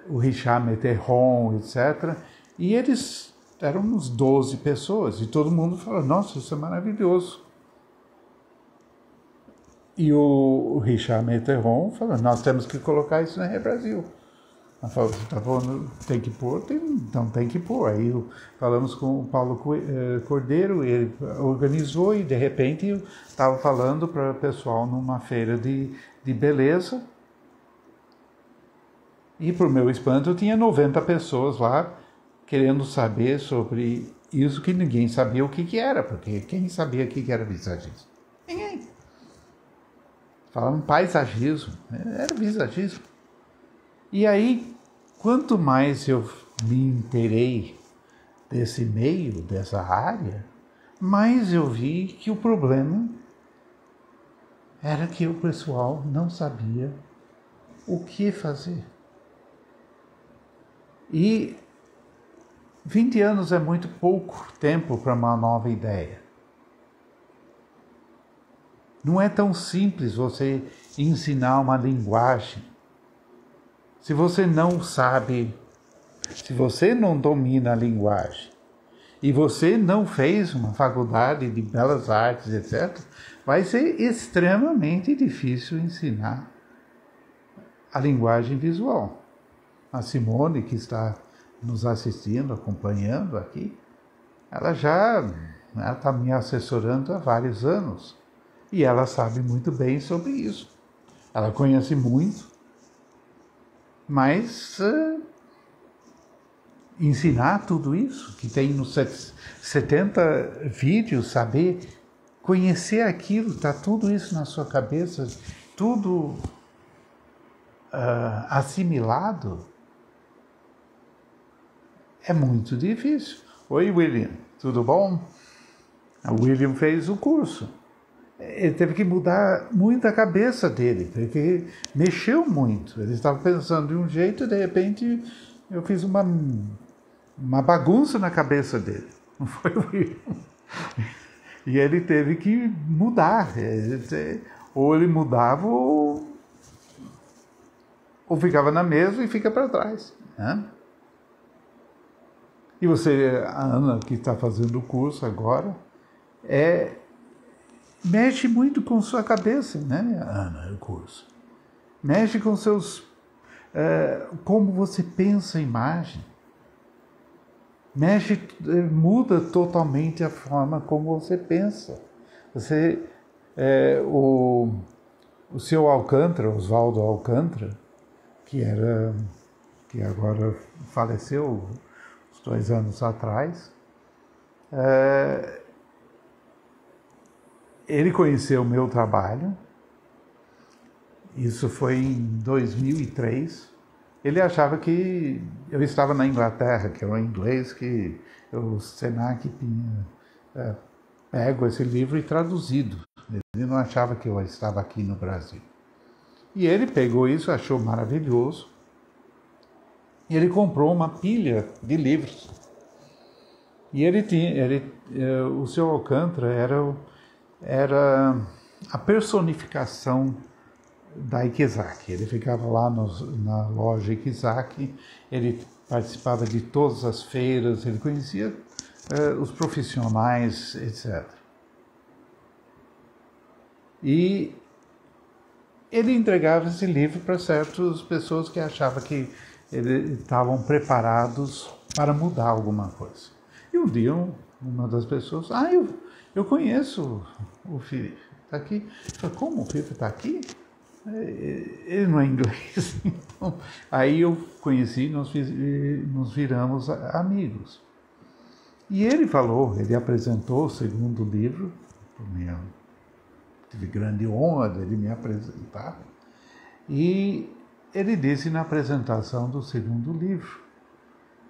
o Richard Metterron, etc. E eles eram uns 12 pessoas, e todo mundo falou, nossa, isso é maravilhoso. E o Richard Metterron falou, nós temos que colocar isso na Rebrasil. Ela falou, você está falando, tem que pôr? Então tem que pôr. Aí falamos com o Paulo Cordeiro, ele organizou e de repente eu estava falando para o pessoal numa feira de beleza. E por meu espanto tinha 90 pessoas lá querendo saber sobre isso que ninguém sabia o que era, porque quem sabia o que era visagismo? Ninguém. Falavam paisagismo, era visagismo. E aí, quanto mais eu me inteirei desse meio, dessa área, mais eu vi que o problema era que o pessoal não sabia o que fazer. E 20 anos é muito pouco tempo para uma nova ideia. Não é tão simples você ensinar uma linguagem. Se você não sabe, se você não domina a linguagem e você não fez uma faculdade de belas artes, etc., vai ser extremamente difícil ensinar a linguagem visual. A Simone, que está nos assistindo, acompanhando aqui, ela está me assessorando há vários anos. E ela sabe muito bem sobre isso. Ela conhece muito, mas ensinar tudo isso, que tem nos 70 vídeos, saber conhecer aquilo, está tudo isso na sua cabeça, tudo assimilado, é muito difícil. Oi, William, tudo bom? O William fez o curso. Ele teve que mudar muito a cabeça dele, porque mexeu muito. Ele estava pensando de um jeito e, de repente, eu fiz uma bagunça na cabeça dele. Não foi o William. E ele teve que mudar. Ou ele mudava ou ficava na mesa e fica para trás. Né? E você, a Ana, que está fazendo o curso agora, mexe muito com sua cabeça, né, Ana, o curso. Mexe com seus... como você pensa a imagem. Muda totalmente a forma como você pensa. O seu Alcântara, Oswaldo Alcântara, que agora faleceu uns 2 anos atrás, ele conheceu o meu trabalho, isso foi em 2003. Ele achava que eu estava na Inglaterra, que era um inglês, que o Senac tinha pego esse livro e traduzido. Ele não achava que eu estava aqui no Brasil. E ele pegou isso, achou maravilhoso, e ele comprou uma pilha de livros. E o seu Alcântara era a personificação da Ikizaki. Ele ficava lá na loja Ikizaki, ele participava de todas as feiras, ele conhecia os profissionais, etc. E ele entregava esse livro para certas pessoas que achavam que eles estavam preparados para mudar alguma coisa. E um dia, uma das pessoas, eu conheço o Felipe, está aqui. Eu falei, como o Felipe está aqui? Ele não é inglês. Então, aí eu conheci, nos viramos amigos. E ele apresentou o segundo livro, tive grande honra dele me apresentar, e ele disse na apresentação do segundo livro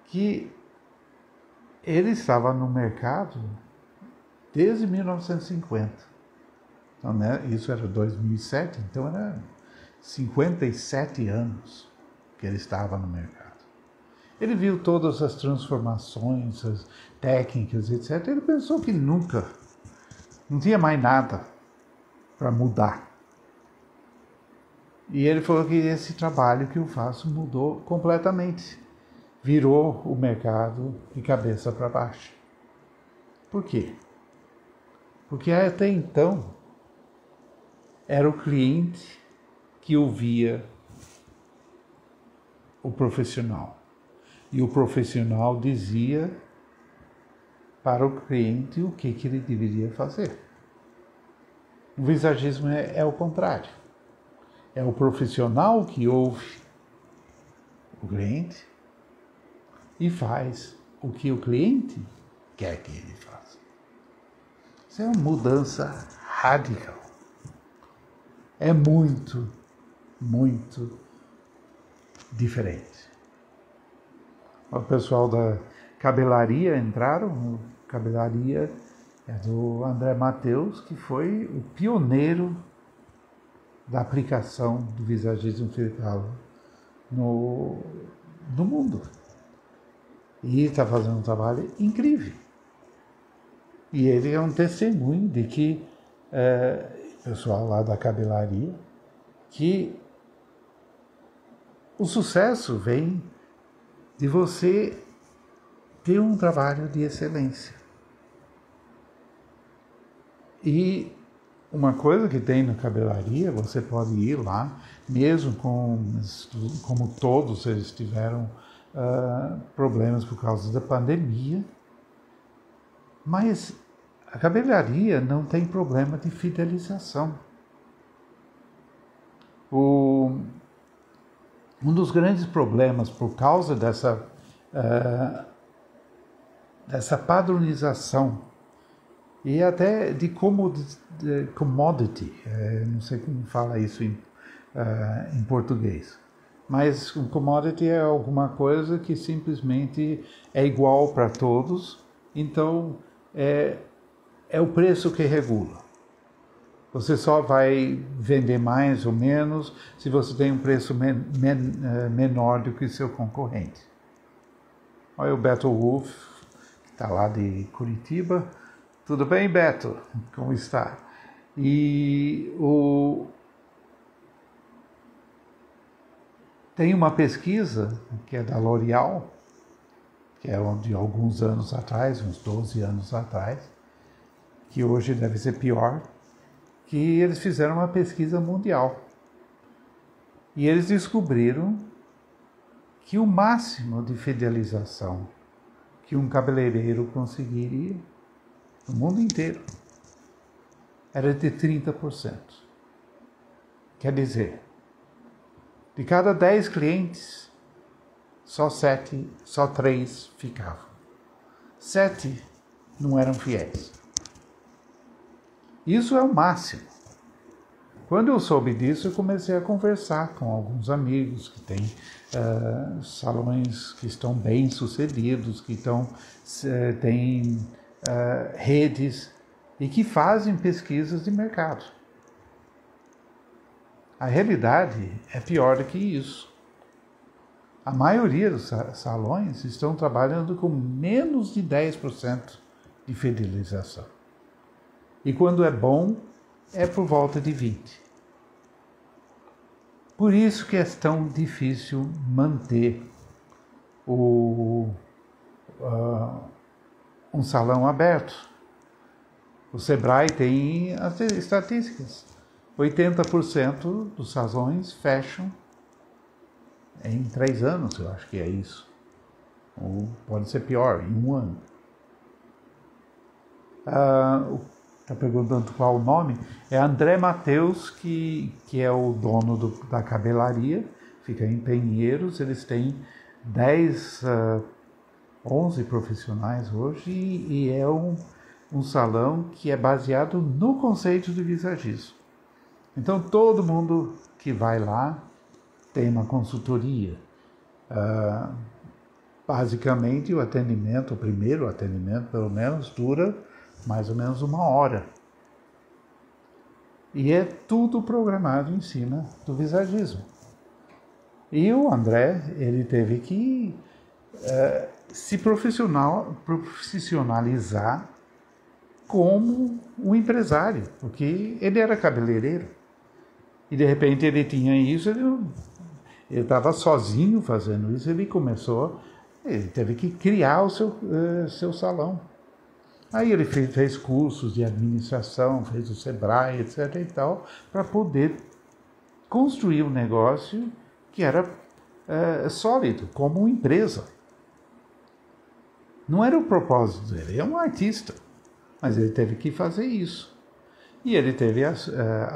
que ele estava no mercado desde 1950. Então, né, isso era 2007, então era 57 anos que ele estava no mercado. Ele viu todas as transformações, as técnicas, etc. Ele pensou que nunca, não tinha mais nada para mudar. E ele falou que esse trabalho que eu faço mudou completamente. Virou o mercado de cabeça para baixo. Por quê? Porque até então era o cliente que ouvia o profissional. E o profissional dizia para o cliente o que ele deveria fazer. O visagismo é o contrário. É o profissional que ouve o cliente e faz o que o cliente quer que ele faça. Isso é uma mudança radical. É muito, muito diferente. O pessoal da cabelaria entraram. A cabelaria é do André Mateus, que foi o pioneiro da aplicação do visagismo fetal no mundo. E está fazendo um trabalho incrível. E ele é um testemunho de que o pessoal lá da cabelaria, que o sucesso vem de você ter um trabalho de excelência. E uma coisa que tem na cabelaria, você pode ir lá, mesmo como todos eles tiveram problemas por causa da pandemia, mas a cabelaria não tem problema de fidelização. Um dos grandes problemas por causa dessa padronização e até de commodity, não sei como fala isso em português, mas um commodity é alguma coisa que simplesmente é igual para todos, então é o preço que regula. Você só vai vender mais ou menos se você tem um preço menor do que o seu concorrente. Olha o Beto Wolff, que está lá de Curitiba. Tudo bem, Beto? Como está? E tem uma pesquisa que é da L'Oréal, que é de alguns anos atrás, uns 12 anos atrás, que hoje deve ser pior, que eles fizeram uma pesquisa mundial. E eles descobriram que o máximo de fidelização que um cabeleireiro conseguiria no mundo inteiro era de 30%. Quer dizer, de cada 10 clientes, só 3 ficavam. 7 não eram fiéis. Isso é o máximo. Quando eu soube disso, eu comecei a conversar com alguns amigos que têm salões que estão bem sucedidos, que têm redes e que fazem pesquisas de mercado. A realidade é pior do que isso. A maioria dos salões estão trabalhando com menos de 10% de fidelização. E quando é bom, é por volta de 20%. Por isso que é tão difícil manter um salão aberto. O Sebrae tem as estatísticas. 80% dos salões fecham em 3 anos, eu acho que é isso. Ou pode ser pior, em 1 ano. Está perguntando qual o nome? É André Mateus, que é o dono da cabelaria, fica em Pinheiros. Eles têm 11 profissionais hoje e é um salão que é baseado no conceito de visagismo. Então todo mundo que vai lá tem uma consultoria. Basicamente o primeiro atendimento pelo menos dura mais ou menos 1 hora. E é tudo programado em cima do visagismo. E o André, ele teve que se profissionalizar como um empresário, porque ele era cabeleireiro. E de repente ele tinha isso, ele estava sozinho fazendo isso, ele teve que criar o seu salão. Aí ele fez cursos de administração, fez o Sebrae, etc. e tal, para poder construir um negócio que era sólido, como uma empresa. Não era o propósito dele, ele é um artista, mas ele teve que fazer isso. E ele teve a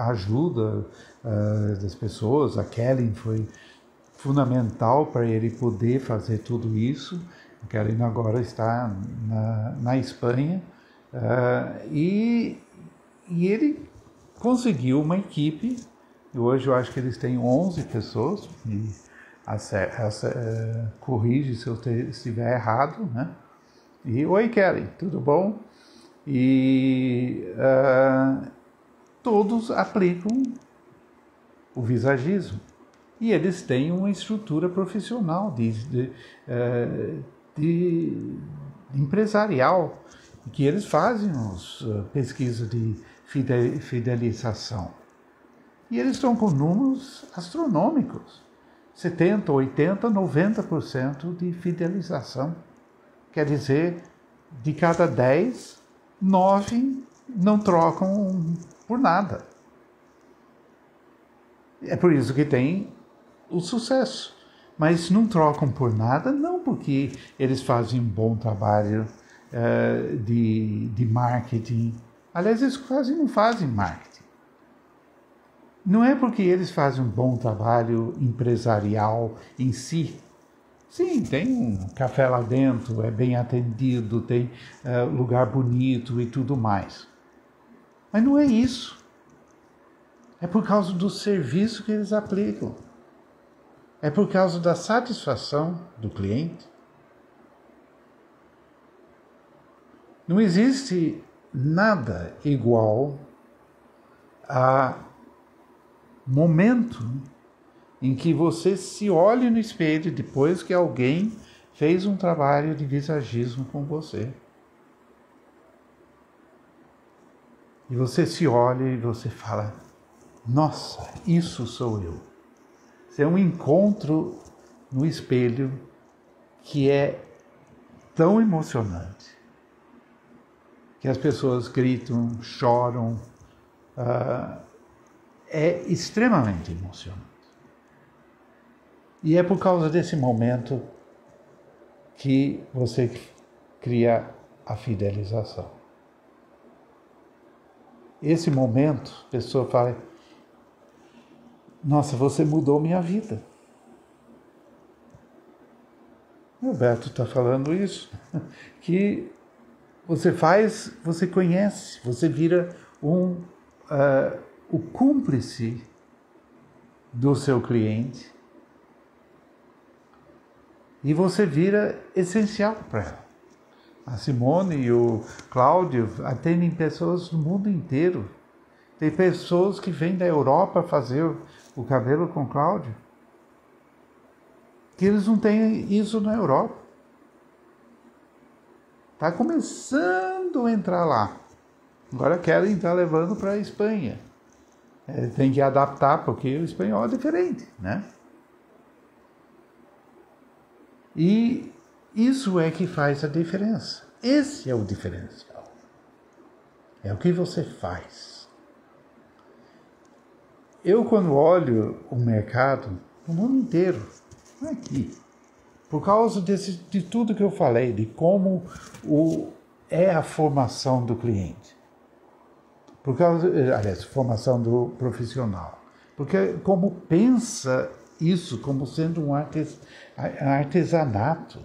ajuda das pessoas, a Kellen foi fundamental para ele poder fazer tudo isso. A Kellen agora está na Espanha e ele conseguiu uma equipe, e hoje eu acho que eles têm 11 pessoas, e corrige se eu estiver errado, né? E, oi Kellen, tudo bom? E todos aplicam o visagismo. E eles têm uma estrutura profissional de empresarial, que eles fazem pesquisas de fidelização. E eles estão com números astronômicos, 70%, 80%, 90% de fidelização. Quer dizer, de cada 10, 9 não trocam por nada. É por isso que tem o sucesso. Mas não trocam por nada, não porque eles fazem um bom trabalho de marketing. Aliás, eles quase não fazem marketing. Não é porque eles fazem um bom trabalho empresarial em si. Sim, tem um café lá dentro, é bem atendido, tem lugar bonito e tudo mais. Mas não é isso. É por causa do serviço que eles aplicam. É por causa da satisfação do cliente. Não existe nada igual a momento em que você se olha no espelho depois que alguém fez um trabalho de visagismo com você. E você se olha e você fala, nossa, isso sou eu. Isso é um encontro no espelho que é tão emocionante, que as pessoas gritam, choram, é extremamente emocionante. E é por causa desse momento que você cria a fidelização. Esse momento, a pessoa fala, nossa, você mudou minha vida. O Roberto está falando isso, que você conhece, você vira o cúmplice do seu cliente e você vira essencial para ela. A Simone e o Cláudio atendem pessoas do mundo inteiro. Tem pessoas que vêm da Europa fazer o cabelo com o Cláudio, que eles não têm isso na Europa. Está começando a entrar lá. Agora querem estar levando para a Espanha. Tem que adaptar, porque o espanhol é diferente, né? E isso é que faz a diferença. Esse é o diferencial. É o que você faz. Eu, quando olho o mercado, no mundo inteiro, não é aqui, por causa de tudo que eu falei, de como é a formação do cliente. Por causa, aliás, formação do profissional. Porque como pensa isso como sendo um artesanato,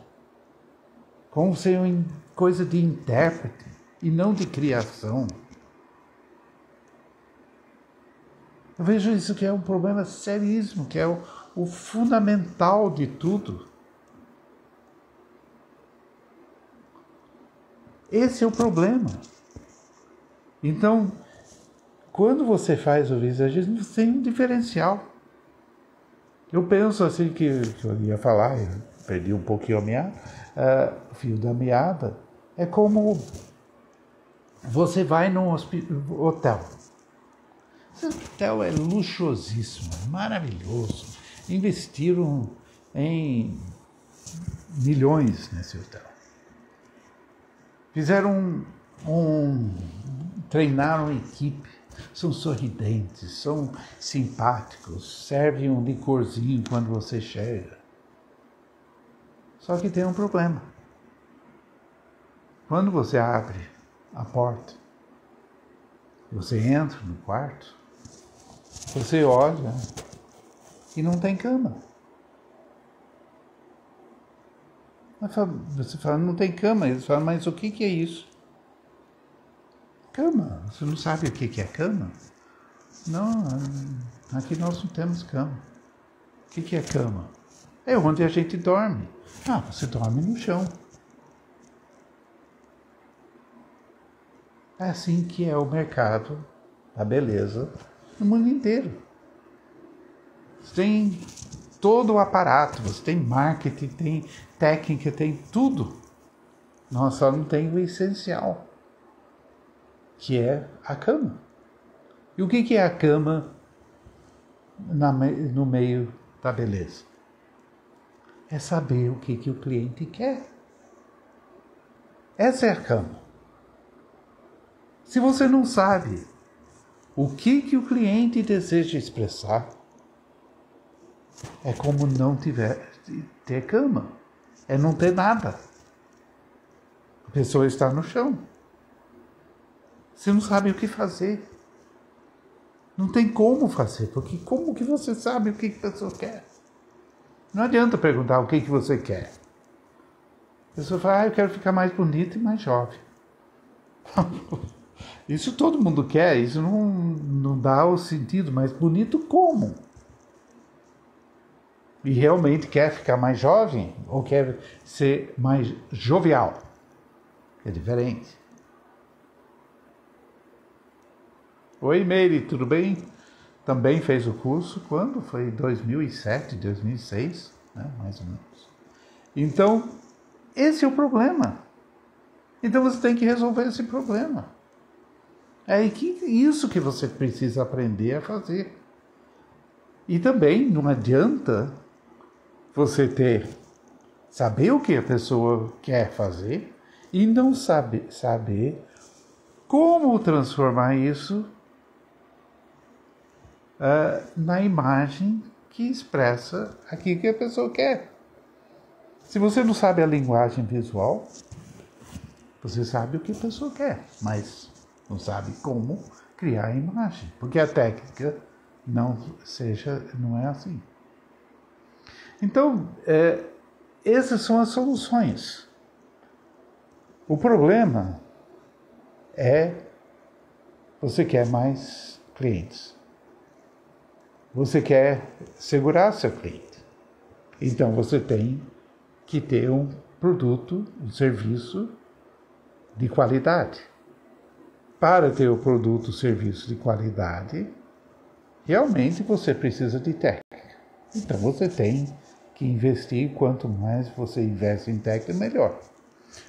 como sendo uma coisa de intérprete e não de criação. Eu vejo isso que é um problema seríssimo, que é o fundamental de tudo. Esse é o problema. Então, quando você faz o visagismo, você tem um diferencial. Eu penso assim que eu ia falar, perdi um pouquinho a meada, o fio da meada. É como você vai num hotel. Esse hotel é luxuosíssimo, maravilhoso. Investiram em milhões nesse hotel. Fizeram treinaram a equipe, são sorridentes, são simpáticos, servem um licorzinho quando você chega. Só que tem um problema. Quando você abre a porta, você entra no quarto, você olha e não tem cama. Você fala, não tem cama. Eles falam, mas o que é isso? Cama. Você não sabe o que é cama? Não, aqui nós não temos cama. O que é cama? É onde a gente dorme. Ah, você dorme no chão. É assim que é o mercado da beleza no mundo inteiro. Você tem todo o aparato, você tem marketing, tem técnica, tem tudo. Nós só não tem o essencial, que é a cama. E o que é a cama no meio da beleza? É saber o que o cliente quer. Essa é a cama. Se você não sabe o que o cliente deseja expressar, é como não ter cama. É não ter nada. A pessoa está no chão. Você não sabe o que fazer. Não tem como fazer, porque como que você sabe o que a pessoa quer? Não adianta perguntar o que você quer. A pessoa fala, eu quero ficar mais bonita e mais jovem. Isso todo mundo quer, isso não dá o sentido, mas bonito como? E realmente quer ficar mais jovem ou quer ser mais jovial? É diferente. Oi, Meire, tudo bem? Também fez o curso quando? Foi 2007, 2006, né? Mais ou menos. Então, esse é o problema. Então você tem que resolver esse problema. É isso que você precisa aprender a fazer. E também não adianta você saber o que a pessoa quer fazer e não saber como transformar isso na imagem que expressa aquilo que a pessoa quer. Se você não sabe a linguagem visual, você sabe o que a pessoa quer, mas não sabe como criar a imagem, porque a técnica não é assim. Então, essas são as soluções. O problema é você quer mais clientes. Você quer segurar seu cliente. Então, você tem que ter um produto, um serviço de qualidade. Para ter o produto, o serviço de qualidade, realmente você precisa de técnica. Então, você tem que investir, quanto mais você investe em técnica, melhor.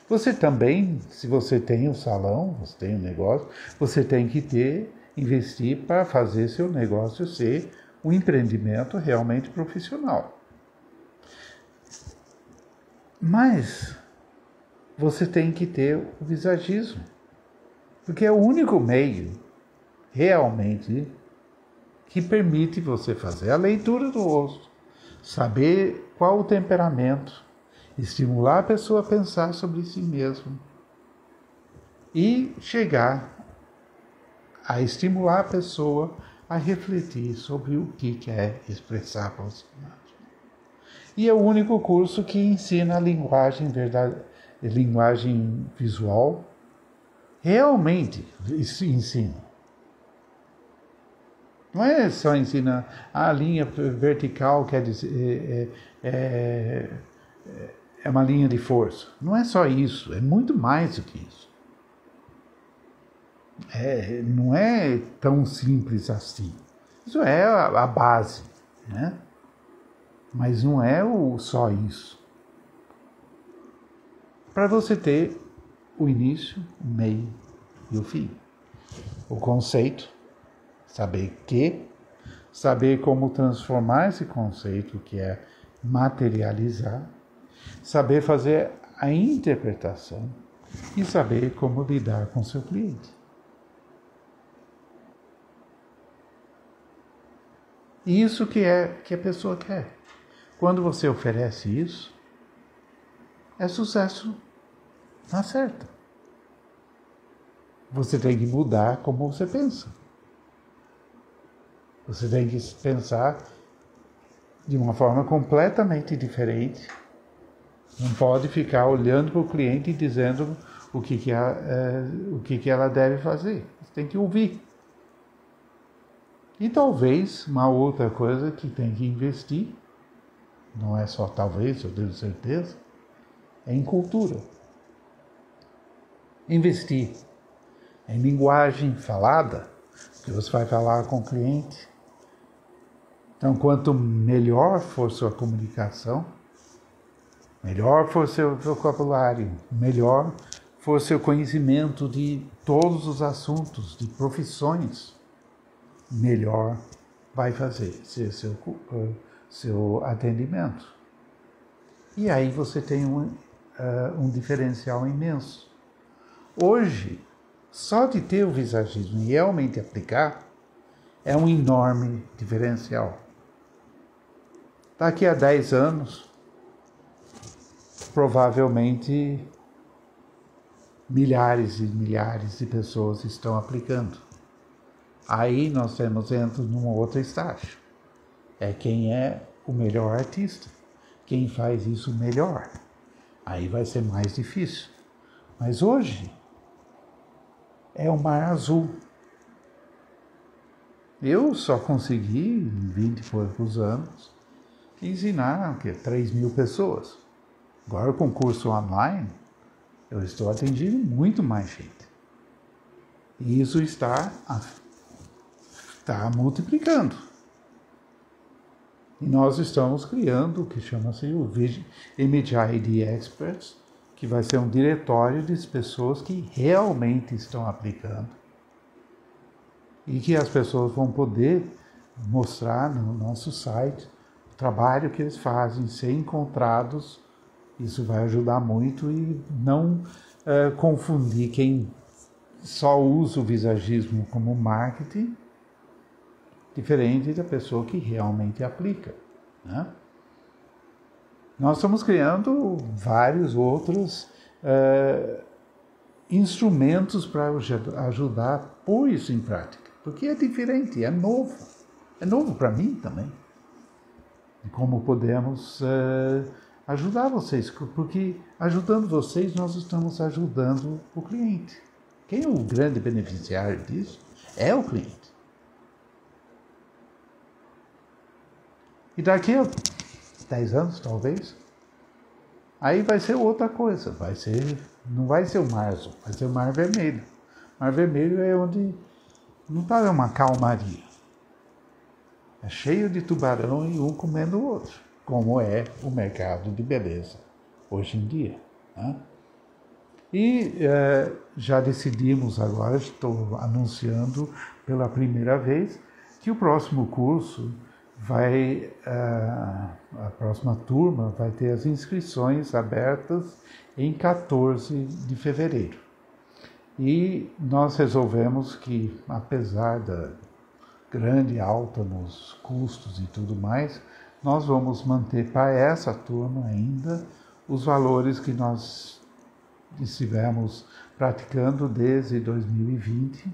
Você também, se você tem um salão, você tem um negócio, você tem que investir para fazer seu negócio ser um empreendimento realmente profissional. Mas você tem que ter o visagismo, porque é o único meio realmente que permite você fazer a leitura do rosto, saber qual o temperamento, estimular a pessoa a pensar sobre si mesma e chegar a estimular a pessoa a refletir sobre o que quer expressar para você. E é o único curso que ensina a linguagem visual, realmente ensina. Não é só ensinar a linha vertical, quer dizer, é uma linha de força. Não é só isso, é muito mais do que isso. Não é tão simples assim. Isso é a base, né? Mas não é só isso. para você ter o início, o meio e o fim. O conceito, saber como transformar esse conceito, que é materializar, saber fazer a interpretação e saber como lidar com seu cliente. Isso que a pessoa quer. Quando você oferece isso, é sucesso na certa. Você tem que mudar como você pensa. Você tem que pensar de uma forma completamente diferente. Não pode ficar olhando para o cliente e dizendo o que ela deve fazer. Você tem que ouvir. E talvez uma outra coisa que tem que investir, não é só talvez, eu tenho certeza, é em cultura. Investir em linguagem falada, que você vai falar com o cliente. Então, quanto melhor for sua comunicação, melhor for seu vocabulário, melhor for seu conhecimento de todos os assuntos, de profissões, melhor vai ser seu atendimento. E aí você tem um diferencial imenso. Hoje, só de ter o visagismo e realmente aplicar, é um enorme diferencial. Daqui a 10 anos, provavelmente milhares e milhares de pessoas estão aplicando. Aí nós entramos num outro estágio. É quem é o melhor artista, quem faz isso melhor. Aí vai ser mais difícil. Mas hoje é o mar azul. Eu só consegui, em 20 e poucos anos, ensinar 3.000 pessoas. Agora, com o curso online, eu estou atingindo muito mais gente. E isso está multiplicando. E nós estamos criando o que chama-se o MHID Experts, que vai ser um diretório de pessoas que realmente estão aplicando. E que as pessoas vão poder mostrar no nosso site o trabalho que eles fazem, ser encontrados. Isso vai ajudar muito e não confundir quem só usa o visagismo como marketing, diferente da pessoa que realmente aplica, né? Nós estamos criando vários outros instrumentos para ajudar a pôr isso em prática, porque é diferente, é novo. É novo para mim também. E como podemos ajudar vocês, porque ajudando vocês, nós estamos ajudando o cliente. Quem é o grande beneficiário disso? É o cliente. E daqui a 10 anos, talvez, aí vai ser outra coisa. Não vai ser o mar azul, vai ser o mar vermelho. O mar vermelho é onde não está uma calmaria. É cheio de tubarão e um comendo o outro, como é o mercado de beleza hoje em dia, né? E já decidimos agora, estou anunciando pela primeira vez, que o próximo curso a próxima turma vai ter as inscrições abertas em 14 de fevereiro. E nós resolvemos que, apesar da grande alta nos custos e tudo mais, nós vamos manter para essa turma ainda os valores que nós estivemos praticando desde 2020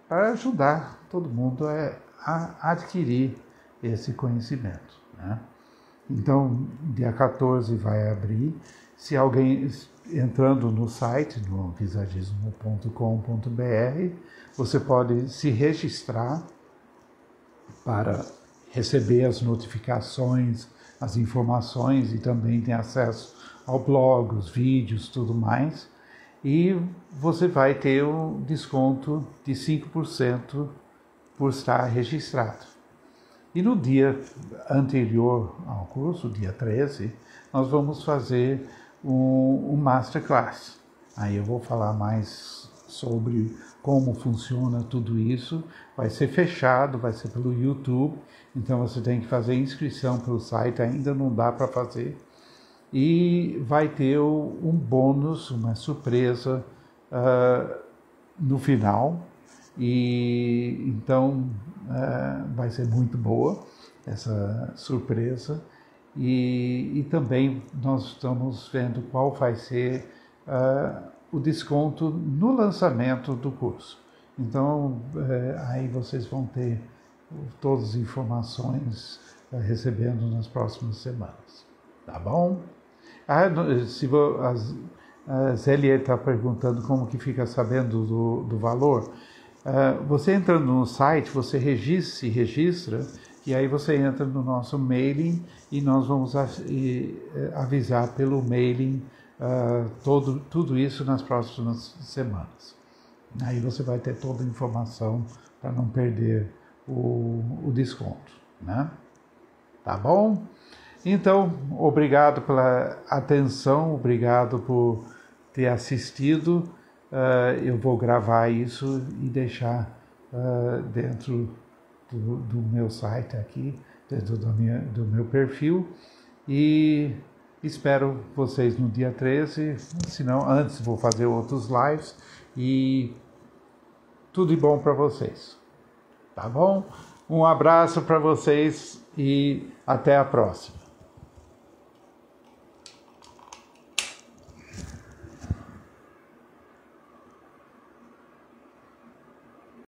para ajudar todo mundo a adquirir esse conhecimento, né? Então, dia 14 vai abrir. Se alguém entrando no site, no visagismo.com.br, você pode se registrar para receber as notificações, as informações, e também tem acesso ao blog, os vídeos, tudo mais. E você vai ter um desconto de 5% por estar registrado. E no dia anterior ao curso, dia 13, nós vamos fazer um Masterclass. Aí eu vou falar mais sobre como funciona tudo isso. Vai ser fechado, vai ser pelo YouTube, então você tem que fazer inscrição pelo site, ainda não dá para fazer. E vai ter um bônus, uma surpresa no final. E então vai ser muito boa essa surpresa. E também nós estamos vendo qual vai ser o desconto no lançamento do curso. Então, aí vocês vão ter todas as informações recebendo nas próximas semanas. Tá bom? A Zélia está perguntando como que fica sabendo do valor. Você entrando no site, você se registra, e aí você entra no nosso mailing e nós vamos avisar pelo mailing tudo isso nas próximas semanas. Aí você vai ter toda a informação para não perder o desconto, né? Tá bom? Então, obrigado pela atenção, obrigado por ter assistido. Eu vou gravar isso e deixar dentro do meu site aqui, dentro do meu perfil. E espero vocês no dia 13, se não, antes vou fazer outros lives. E tudo de bom para vocês. Tá bom? Um abraço para vocês e até a próxima.